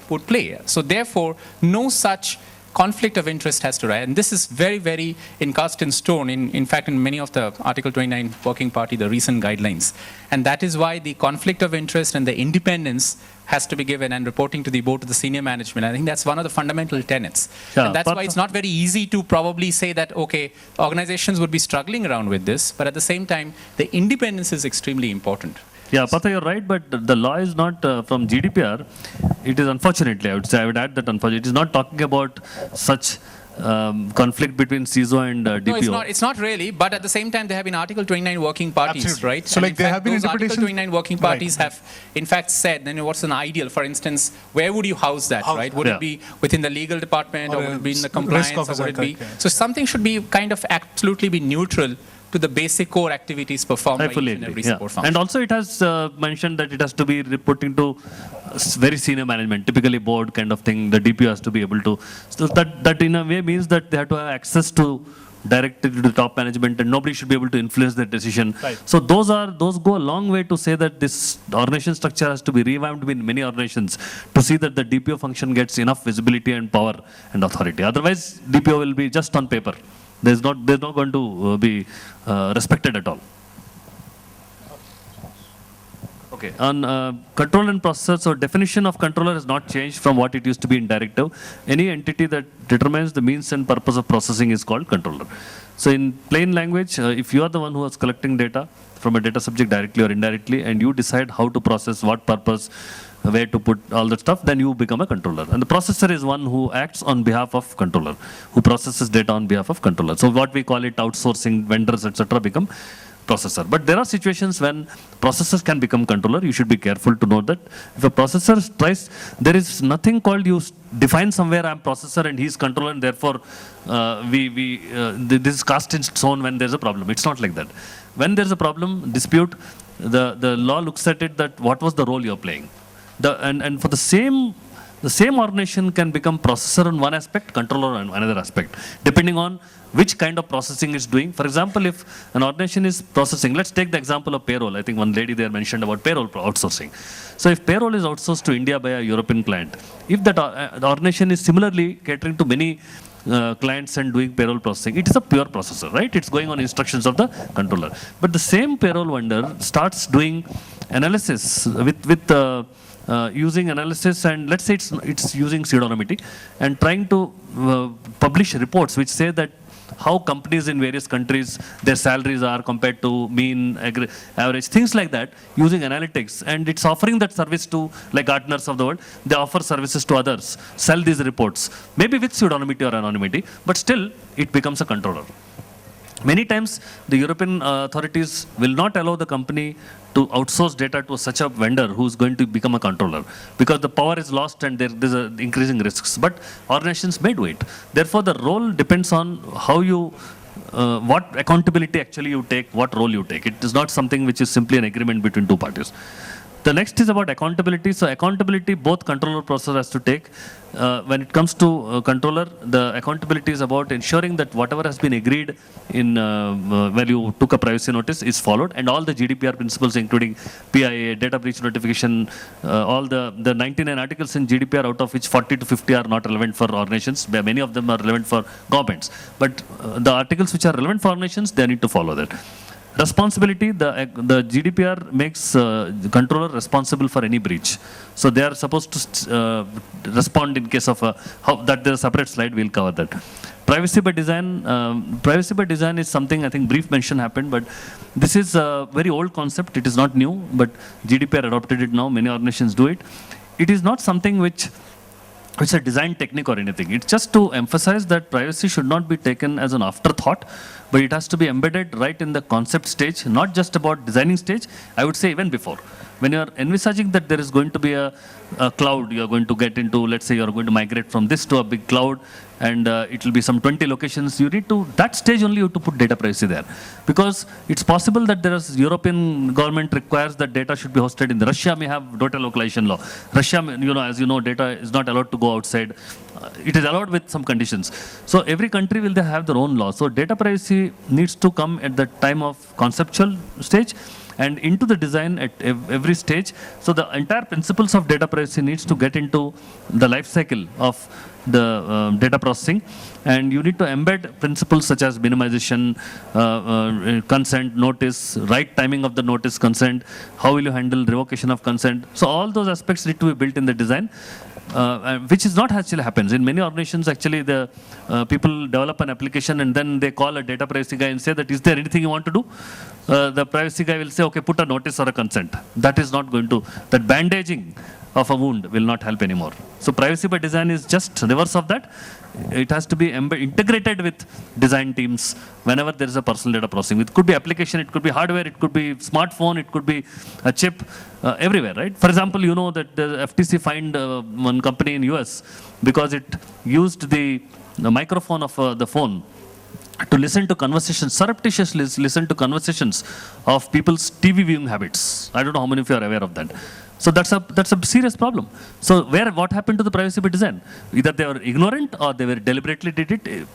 would play. So therefore, no such conflict of interest has to rise. And this is very, very cast in stone, in fact, in many of the Article 29 Working Party, the recent guidelines. And that is why the conflict of interest and the independence has to be given, and reporting to the board, to the senior management. I think that's one of the fundamental tenets. Yeah, and that's why it's not very easy to probably say that, okay, organizations would be struggling around with this, but at the same time, the independence is extremely important. Yeah, Partha, you're right, but the law is not from GDPR. It is, unfortunately, I would add that unfortunately, it is not talking about such conflict between CISO and DPO. No, it's not really, but at the same time, there have been Article 29 working parties, Absolutely. right? So and there have been those interpretations. Article 29 working parties have, in fact, said, then what's an ideal? For instance, where would you house that, right? Would it be within the legal department, or would it be in the compliance, or would it be? So something should be kind of absolutely be neutral to the basic core activities performed by each and every support function. And also it has mentioned that it has to be reporting to very senior management, typically board kind of thing. The DPO has to be able to, so that in a way means that they have to have access to directly to the top management, and nobody should be able to influence their decision. Right. So those go a long way to say that this organization structure has to be revamped in many organizations to see that the DPO function gets enough visibility and power and authority. Otherwise, DPO will be just on paper. There's not going to be respected at all. Okay, on controller and processor, so definition of controller has not changed from what it used to be in directive. Any entity that determines the means and purpose of processing is called controller. So in plain language, if you are the one who is collecting data from a data subject directly or indirectly, and you decide how to process, what purpose, where to put all that stuff, then you become a controller. And the processor is one who acts on behalf of controller, who processes data on behalf of controller. So what we call it outsourcing, vendors, etc. become processor. But there are situations when processors can become controller. You should be careful to know that. If a processor tries, there is nothing called you define somewhere I'm processor and he's controller, and therefore this is cast in stone when there's a problem. It's not like that. When there's a problem, dispute, the law looks at it that what was the role you're playing. And for the same the same organization can become processor on one aspect, controller on another aspect, depending on which kind of processing it's doing. For example, if an organization is processing, let's take the example of payroll. I think one lady there mentioned about payroll outsourcing. So if payroll is outsourced to India by a European client, if that the organization is similarly catering to many clients and doing payroll processing, it is a pure processor, right? It's going on instructions of the controller. But the same payroll vendor starts doing analysis with using analysis, and let's say it's using pseudonymity and trying to publish reports which say that how companies in various countries, their salaries are compared to mean, average, things like that, using analytics. And it's offering that service to, like Gartners of the world, they offer services to others, sell these reports, maybe with pseudonymity or anonymity, but still it becomes a controller. Many times the European authorities will not allow the company to outsource data to such a vendor who is going to become a controller, because the power is lost and there's increasing risks. But organizations may do it. Therefore, the role depends on how you, what accountability actually you take, what role you take. It is not something which is simply an agreement between two parties. The next is about accountability. So accountability, both controller processor has to take. When it comes to controller, the accountability is about ensuring that whatever has been agreed in when you took a privacy notice is followed, and all the GDPR principles, including PIA, data breach notification, all the 99 articles in GDPR, out of which 40 to 50 are not relevant for organizations. Many of them are relevant for governments. But the articles which are relevant for organizations, they need to follow that. Responsibility, the GDPR makes the controller responsible for any breach. So they are supposed to respond in case of that. There's a separate slide, we'll cover that. Privacy by design is something, I think brief mention happened, but this is a very old concept. It is not new, but GDPR adopted it now. Many organizations do it. It is not something which is a design technique or anything. It's just to emphasize that privacy should not be taken as an afterthought, but it has to be embedded right in the concept stage, not just about designing stage, I would say even before. When you are envisaging that there is going to be a cloud, you are going to get into, let's say you are going to migrate from this to a big cloud, and it will be some 20 locations, you need to, that stage only you have to put data privacy there. Because it's possible that there is, European government requires that data should be hosted in Russia may have data localization law. Russia, as you know, data is not allowed to go outside. It is allowed with some conditions. So every country will have their own law. So data privacy needs to come at the time of conceptual stage and into the design at every stage. So the entire principles of data privacy needs to get into the life cycle of the data processing, and you need to embed principles such as minimization, consent, notice, right timing of the notice, consent, how will you handle revocation of consent. So all those aspects need to be built in the design. Which is not actually happens. In many organizations, actually, the people develop an application and then they call a data privacy guy and say that, is there anything you want to do? The privacy guy will say, okay, put a notice or a consent. That is not going to, that bandaging of a wound will not help anymore. So privacy by design is just reverse of that. It has to be integrated with design teams whenever there is a personal data processing. It could be application, it could be hardware, it could be smartphone, it could be a chip, everywhere, right? For example, you know that the FTC fined one company in US because it used the microphone of the phone to listen to conversations, surreptitiously listen to conversations of people's TV viewing habits. I don't know how many of you are aware of that. So that's a serious problem. So what happened to the privacy by design? Either they were ignorant or they were deliberately did it,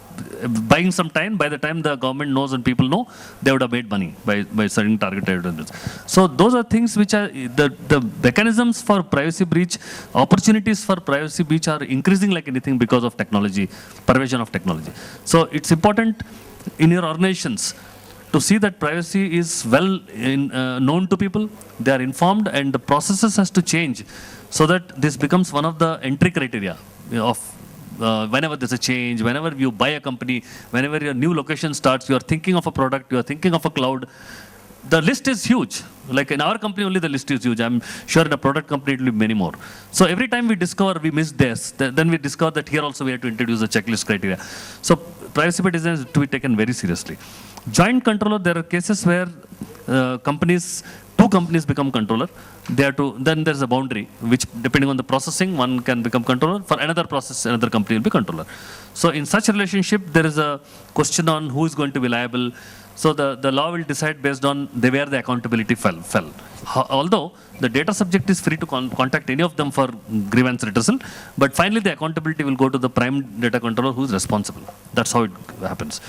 buying some time. By the time the government knows and people know, they would have made money by setting targeted evidence. So those are things which are, the mechanisms for privacy breach, opportunities for privacy breach are increasing like anything because of technology, pervasion of technology. So it's important in your organizations to see that privacy is well known to people, they are informed, and the processes has to change so that this becomes one of the entry criteria of whenever there's a change, whenever you buy a company, whenever your new location starts, you are thinking of a product, you are thinking of a cloud. The list is huge. Like in our company only the list is huge. I'm sure in a product company it will be many more. So every time we discover we missed this, then we discover that here also we have to introduce a checklist criteria. So privacy by design is to be taken very seriously. Joint controller, there are cases where companies took companies become controller, they have to, then there's a boundary, which depending on the processing, one can become controller. For another process, another company will be controller. So in such relationship, there is a question on who is going to be liable. So the law will decide based on where the accountability fell. Although the data subject is free to contact any of them for grievance redressal, but finally the accountability will go to the prime data controller who is responsible. That's how it happens.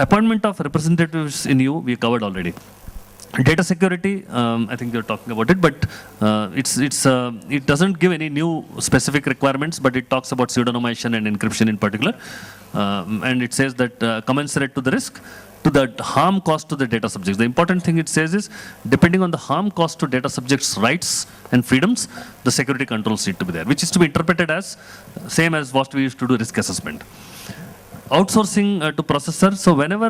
Appointment of representatives in EU, we covered already. Data security, I think you're talking about it, but it doesn't give any new specific requirements, but it talks about pseudonymization and encryption in particular. And it says that commensurate to the risk, to the harm caused to the data subjects. The important thing it says is, depending on the harm caused to data subjects' rights and freedoms, the security controls need to be there, which is to be interpreted as same as what we used to do risk assessment. Outsourcing to processor. So whenever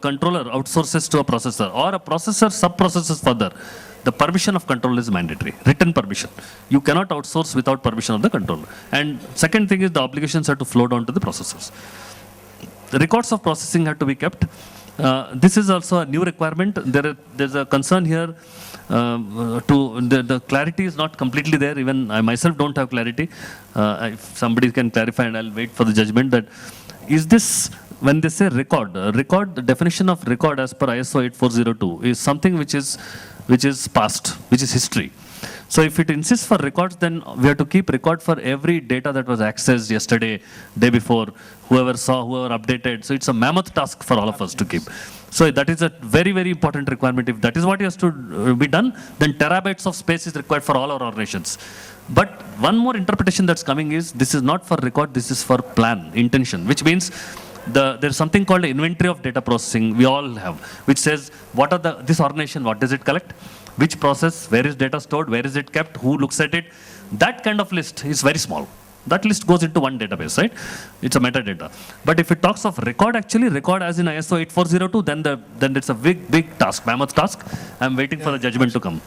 controller outsources to a processor or a processor sub-processes further, the permission of control is mandatory, written permission. You cannot outsource without permission of the controller. And second thing is the obligations have to flow down to the processors. The records of processing have to be kept. This is also a new requirement. There's a concern here the clarity is not completely there. Even I myself don't have clarity. If somebody can clarify, and I'll wait for the judgment, that is this, when they say record, the definition of record as per ISO 8402 is something which is past, which is history. So if it insists for records, then we have to keep record for every data that was accessed yesterday, day before, whoever saw, whoever updated. So it's a mammoth task for all of us to keep. So that is a very, very important requirement. If that is what has to be done, then terabytes of space is required for all our organizations. But one more interpretation that's coming is, this is not for record, this is for plan, intention, which means there's something called inventory of data processing we all have, which says what are this organization, what does it collect, which process, where is data stored, where is it kept, who looks at it. That kind of list is very small. That list goes into one database, right? It's a metadata. But if it talks of record, actually record as in ISO 8402, then it's a big task, mammoth task. I'm waiting for the judgment to come.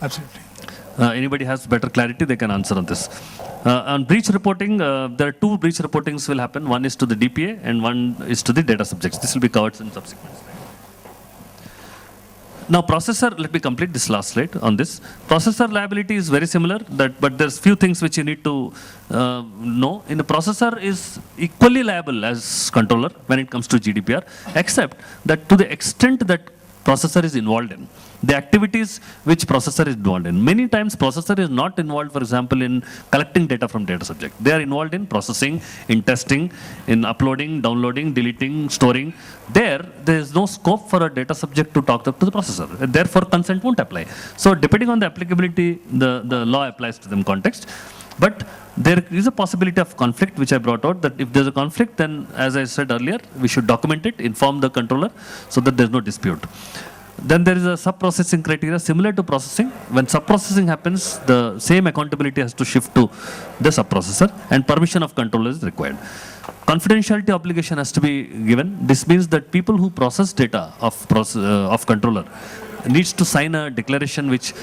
Absolutely. Anybody has better clarity, they can answer on this. On breach reporting, there are two breach reportings will happen. One is to the DPA and one is to the data subjects. This will be covered in subsequent slides. Now processor, let me complete this last slide on this. Processor liability is very similar, but there's few things which you need to know. In the processor is equally liable as controller when it comes to GDPR, except that to the extent that processor is involved in, the activities which processor is involved in. Many times processor is not involved, for example, in collecting data from data subject. They are involved in processing, in testing, in uploading, downloading, deleting, storing. There is no scope for a data subject to talk to the processor. Therefore, consent won't apply. So depending on the applicability, the law applies to them context. But there is a possibility of conflict, which I brought out, that if there's a conflict, then as I said earlier, we should document it, inform the controller, so that there's no dispute. Then there is a sub-processing criteria similar to processing. When sub-processing happens, the same accountability has to shift to the sub-processor, and permission of controller is required. Confidentiality obligation has to be given. This means that people who process data of controller needs to sign a declaration which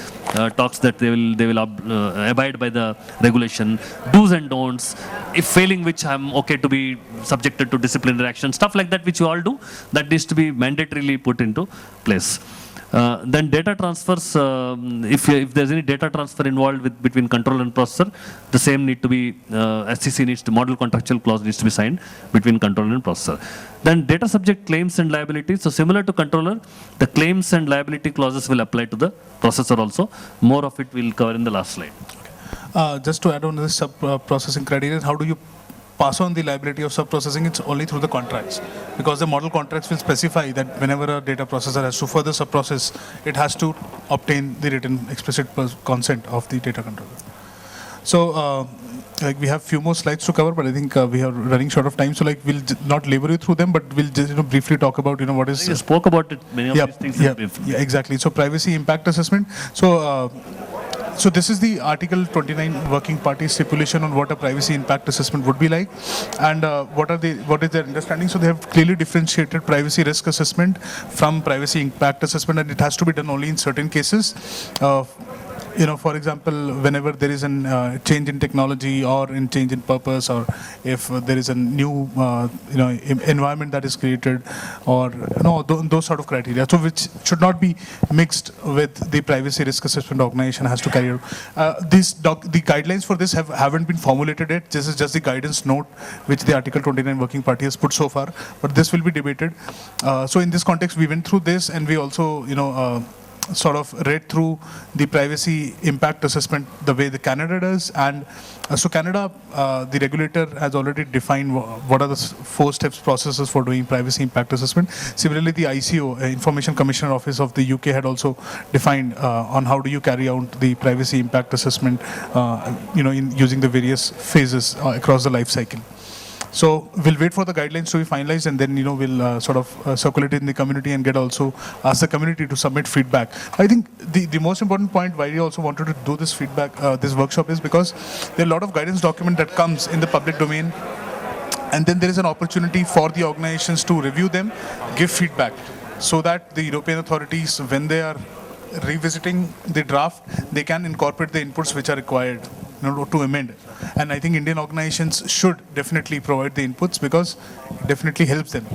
talks that they will abide by the regulation, do's and don'ts, if failing which I'm okay to be subjected to disciplinary action, stuff like that which you all do, that needs to be mandatorily put into place. Then data transfers, if there's any data transfer involved between controller and processor, the same need to be, SCC needs to, model contractual clause needs to be signed between controller and processor. Then data subject claims and liabilities. So similar to controller, the claims and liability clauses will apply to the processor also. More of it we'll cover in the last slide. Just to add on this sub-processing criteria, how do you pass on the liability of sub-processing? It's only through the contracts, because the model contracts will specify that whenever a data processor has to further sub-process, it has to obtain the written explicit consent of the data controller. So like we have few more slides to cover, but I think we are running short of time. So like we'll not labor you through them, but we'll just briefly talk about what is. You spoke about it. Many of these things. Yeah, exactly. So privacy impact assessment. So this is the Article 29 Working Party stipulation on what a privacy impact assessment would be like, and what is their understanding. So they have clearly differentiated privacy risk assessment from privacy impact assessment, and it has to be done only in certain cases. for example, whenever there is a change in technology or in change in purpose, or if there is a new, environment that is created, or those sort of criteria, so which should not be mixed with the privacy risk assessment organization has to carry out. The guidelines for this haven't been formulated yet. This is just the guidance note which the Article 29 Working Party has put so far, but this will be debated. So in this context, we went through this, and we also, sort of read through the privacy impact assessment the way the Canada does. And so Canada, the regulator has already defined what are the 4 steps processes for doing privacy impact assessment. Similarly, the ICO, Information Commissioner Office of the UK, had also defined on how do you carry out the privacy impact assessment, in using the various phases across the life cycle. So we'll wait for the guidelines to be finalized, and then we'll sort of circulate it in the community and ask the community to submit feedback. I think the most important point why we also wanted to do this feedback, this workshop, is because there are a lot of guidance document that comes in the public domain, and then there is an opportunity for the organizations to review them, give feedback, so that the European authorities, when they are revisiting the draft, they can incorporate the inputs which are required to amend. And I think Indian organizations should definitely provide the inputs, because it definitely helps them,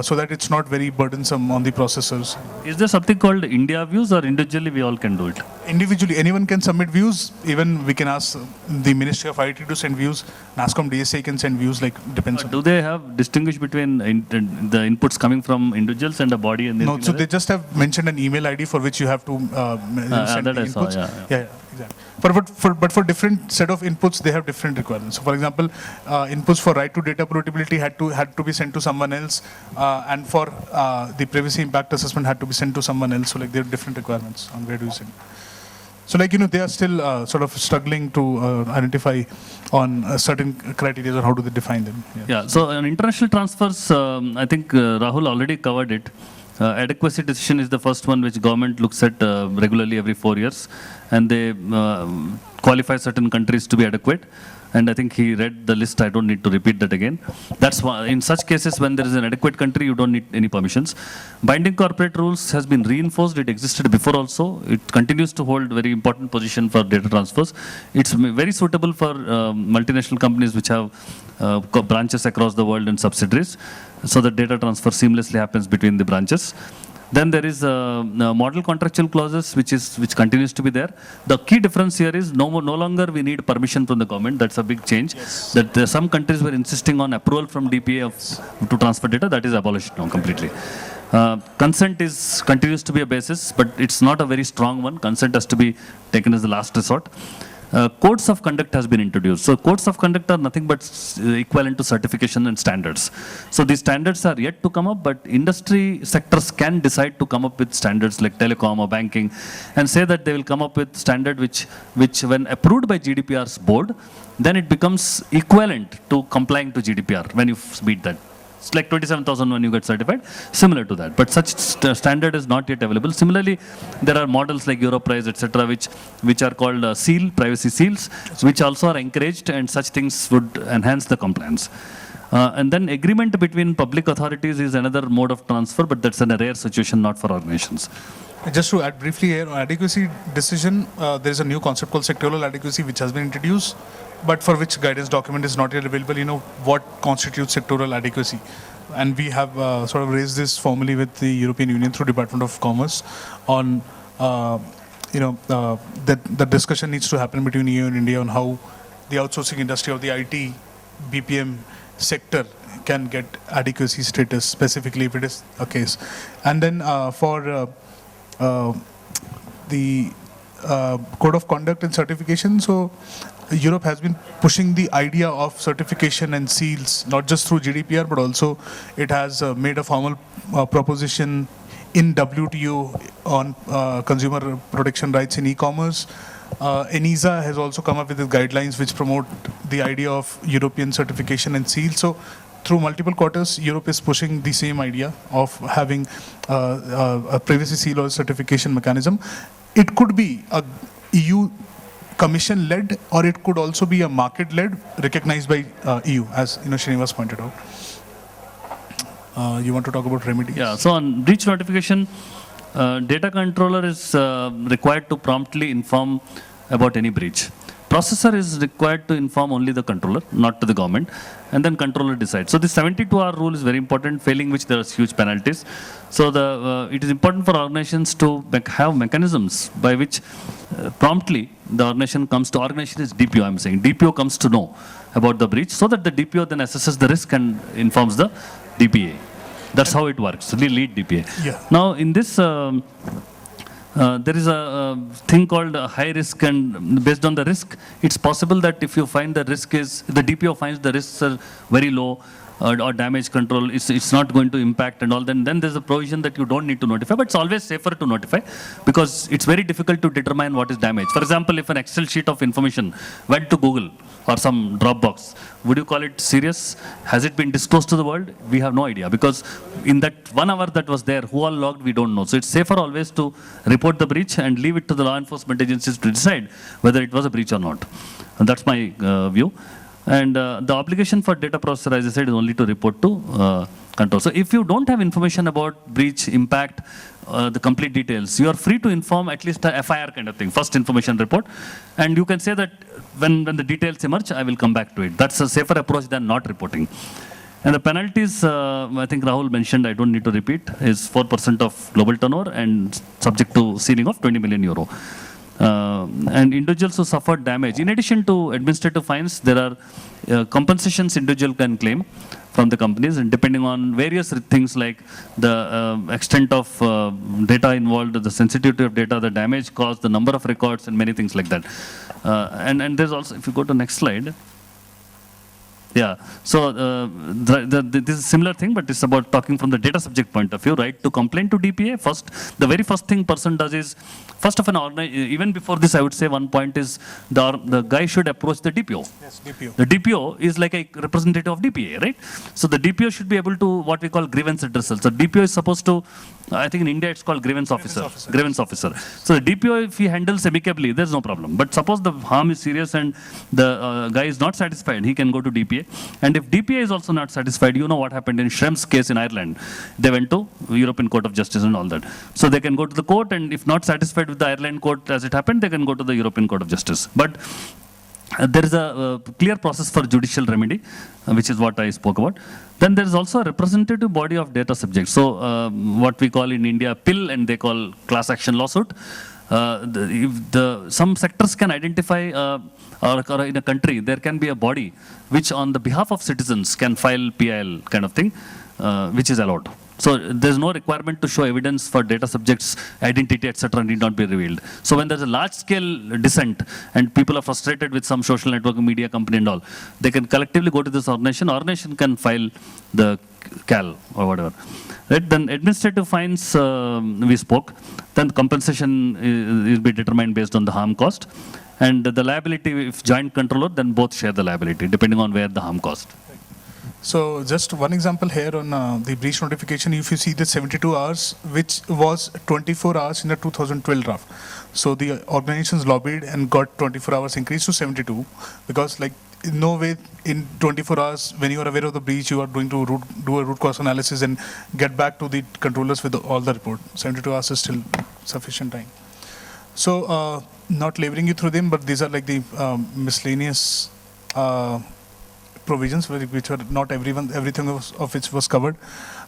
so that it's not very burdensome on the processors. Is there something called India views, or individually we all can do it? Individually, anyone can submit views. Even we can ask the Ministry of IT to send views. NASSCOM DSCI can send views, depends on. Do they have distinguish between the inputs coming from individuals and a body? And no, so they just have mentioned an email ID for which you have to send the inputs. Yeah, exactly. But for different set of inputs, they have different requirements. So for example, inputs for right to data portability had to be sent to someone else, and for the privacy impact assessment had to be sent to someone else. So there are different requirements on where do you send. So they are still sort of struggling to identify on certain criteria, or how do they define them. Yeah, so on international transfers, I think Rahul already covered it. Adequacy decision is the first one which government looks at regularly every 4 years, and they qualify certain countries to be adequate. And I think he read the list. I don't need to repeat that again. That's why in such cases, when there is an adequate country, you don't need any permissions. Binding corporate rules has been reinforced. It existed before also. It continues to hold very important position for data transfers. It's very suitable for multinational companies which have branches across the world and subsidiaries, so that data transfer seamlessly happens between the branches. Then there is model contractual clauses, which continues to be there. The key difference here is no longer we need permission from the government. That's a big change. Yes. That some countries were insisting on approval from DPA to transfer data. That is abolished now completely. Consent continues to be a basis, but it's not a very strong one. Consent has to be taken as the last resort. Codes of conduct has been introduced. So codes of conduct are nothing but equivalent to certification and standards. So these standards are yet to come up, but industry sectors can decide to come up with standards like telecom or banking, and say that they will come up with standard which when approved by GDPR's board, then it becomes equivalent to complying to GDPR when you meet that. It's like 27,000 when you get certified, similar to that. But such standard is not yet available. Similarly, there are models like Europrice, etc., which are called privacy seals, which also are encouraged, and such things would enhance the compliance. And then agreement between public authorities is another mode of transfer, but that's in a rare situation, not for organizations. Just to add briefly here, on adequacy decision, there is a new concept called sectoral adequacy which has been introduced, but for which guidance document is not yet available. What constitutes sectoral adequacy? And we have sort of raised this formally with the European Union through Department of Commerce on, that the discussion needs to happen between EU and India on how the outsourcing industry of the IT, BPM sector can get adequacy status, specifically if it is a case. And then for the code of conduct and certification, so Europe has been pushing the idea of certification and seals, not just through GDPR, but also it has made a formal proposition in WTO on consumer protection rights in e-commerce. ENISA has also come up with the guidelines which promote the idea of European certification and seal. So through multiple quarters, Europe is pushing the same idea of having a privacy seal or certification mechanism. It could be a EU Commission-led, or it could also be a market-led, recognized by EU, as Srinivas pointed out. You want to talk about remedies? Yeah. So on breach notification, data controller is required to promptly inform about any breach. Processor is required to inform only the controller, not to the government, and then controller decides. So the 72-hour rule is very important, failing which there are huge penalties. So it is important for organizations to have mechanisms by which promptly the organization comes to, organization is DPO, I'm saying. DPO comes to know about the breach so that the DPO then assesses the risk and informs the DPA. That's how it works, the lead DPA. Yeah. Now in this, there is a thing called high risk, and based on the risk, it's possible that if you find the risk is, the DPO finds the risks are very low or damage control, it's not going to impact and all, then there's a provision that you don't need to notify, but it's always safer to notify because it's very difficult to determine what is damage. For example, if an Excel sheet of information went to Google or some Dropbox, would you call it serious? Has it been disclosed to the world? We have no idea because in that 1 hour that was there, who all logged, we don't know. So it's safer always to report the breach and leave it to the law enforcement agencies to decide whether it was a breach or not. And that's my view. And the obligation for data processor, as I said, is only to report to control. So if you don't have information about breach, impact, the complete details, you are free to inform at least a FIR kind of thing, first information report. And you can say that when the details emerge, I will come back to it. That's a safer approach than not reporting. And the penalties, I think Rahul mentioned, I don't need to repeat, is 4% of global turnover and subject to ceiling of 20 million euro. And individuals who suffered damage, in addition to administrative fines, there are compensations individual can claim from the companies, and depending on various things like the extent of data involved, the sensitivity of data, the damage caused, the number of records, and many things like that. And there's also, if you go to next slide. Yeah, so this is a similar thing, but it's about talking from the data subject point of view, right? To complain to DPA, first, the very first thing person does is, first of an organization, even before this, I would say one point is the guy should approach the DPO. Yes, DPO. The DPO is like a representative of DPA, right? So the DPO should be able to, what we call grievance addressal. So DPO is supposed to, I think in India it's called grievance officer. Grievance officer. So the DPO, if he handles amicably, there's no problem. But suppose the harm is serious and the guy is not satisfied, he can go to DPA. And if DPA is also not satisfied, you know what happened in Shrem's case in Ireland. They went to European Court of Justice and all that. So they can go to the court, and if not satisfied with the Ireland court as it happened, they can go to the European Court of Justice. But there is a clear process for judicial remedy, which is what I spoke about. Then there is also a representative body of data subjects. So what we call in India PIL, and they call class action lawsuit. Some sectors can identify, or in a country, there can be a body which on the behalf of citizens can file PIL kind of thing, which is allowed. So there's no requirement to show evidence for data subjects, identity, etc., need not be revealed. So when there's a large-scale dissent and people are frustrated with some social network, media company and all, they can collectively go to this organization. Organization can file the CAL or whatever. Right? Then administrative fines, we spoke. Then compensation will be determined based on the harm cost. And the liability, if joint controller, then both share the liability, depending on where the harm caused. So just one example here on the breach notification, if you see the 72 hours, which was 24 hours in the 2012 draft. So the organizations lobbied and got 24 hours increased to 72, because like in no way in 24 hours, when you are aware of the breach, you are going to do a root cause analysis and get back to the controllers with all the report. 72 hours is still sufficient time. So not laboring you through them, but these are like the miscellaneous provisions which were not everything of which was covered.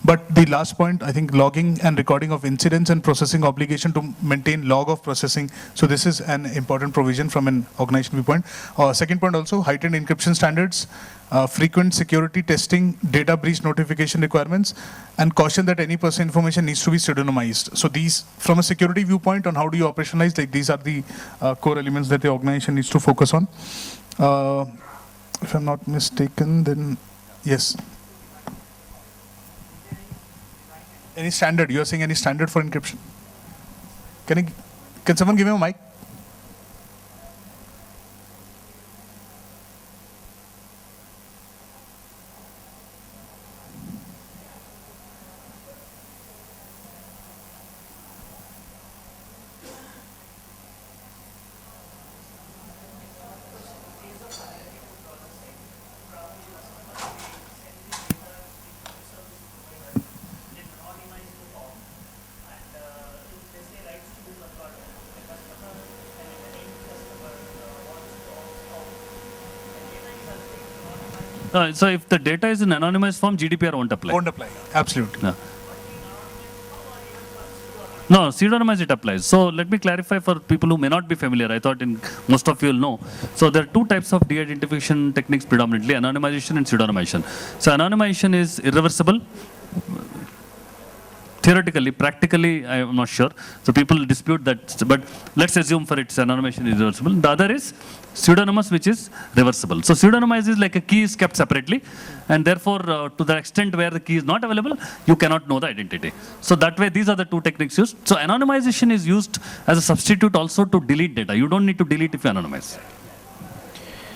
But the last point, I think logging and recording of incidents and processing obligation to maintain log of processing. So this is an important provision from an organization viewpoint. Second point also, heightened encryption standards, frequent security testing, data breach notification requirements, and caution that any personal information needs to be pseudonymized. So these, from a security viewpoint on how do you operationalize, like these are the core elements that the organization needs to focus on. If I'm not mistaken, then yes. Any standard? You are saying any standard for encryption? Can someone give me a mic? So if the data is in anonymized form, GDPR won't apply. Won't apply, absolutely. No. No, pseudonymized it applies. So let me clarify for people who may not be familiar. I thought most of you will know. So there are two types of de-identification techniques predominantly, anonymization and pseudonymization. So anonymization is irreversible. Theoretically, practically, I am not sure. So people dispute that, but let's assume for its anonymization is reversible. The other is pseudonymous, which is reversible. So pseudonymized is like a key is kept separately, and therefore, to the extent where the key is not available, you cannot know the identity. So that way, these are the two techniques used. So anonymization is used as a substitute also to delete data. You don't need to delete if you anonymize.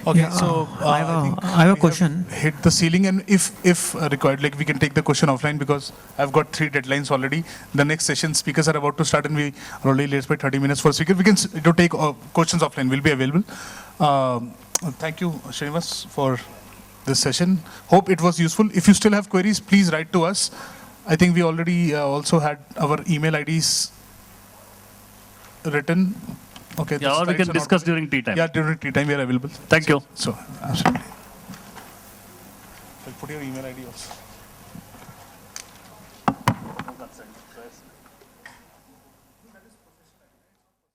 Okay, Yeah, so I have a question. Hit the ceiling, and if required, like we can take the question offline because I've got 3 deadlines already. The next session speakers are about to start, and we are already late by 30 minutes for speaker. We can take questions offline. Will be available. Thank you, Srinivas, for this session. Hope it was useful. If you still have queries, please write to us. I think we already also had our email IDs written. Okay. Yeah, or we can discuss during tea time. Yeah, during tea time we are available. Thank you. So, absolutely. I'll put your email ID also.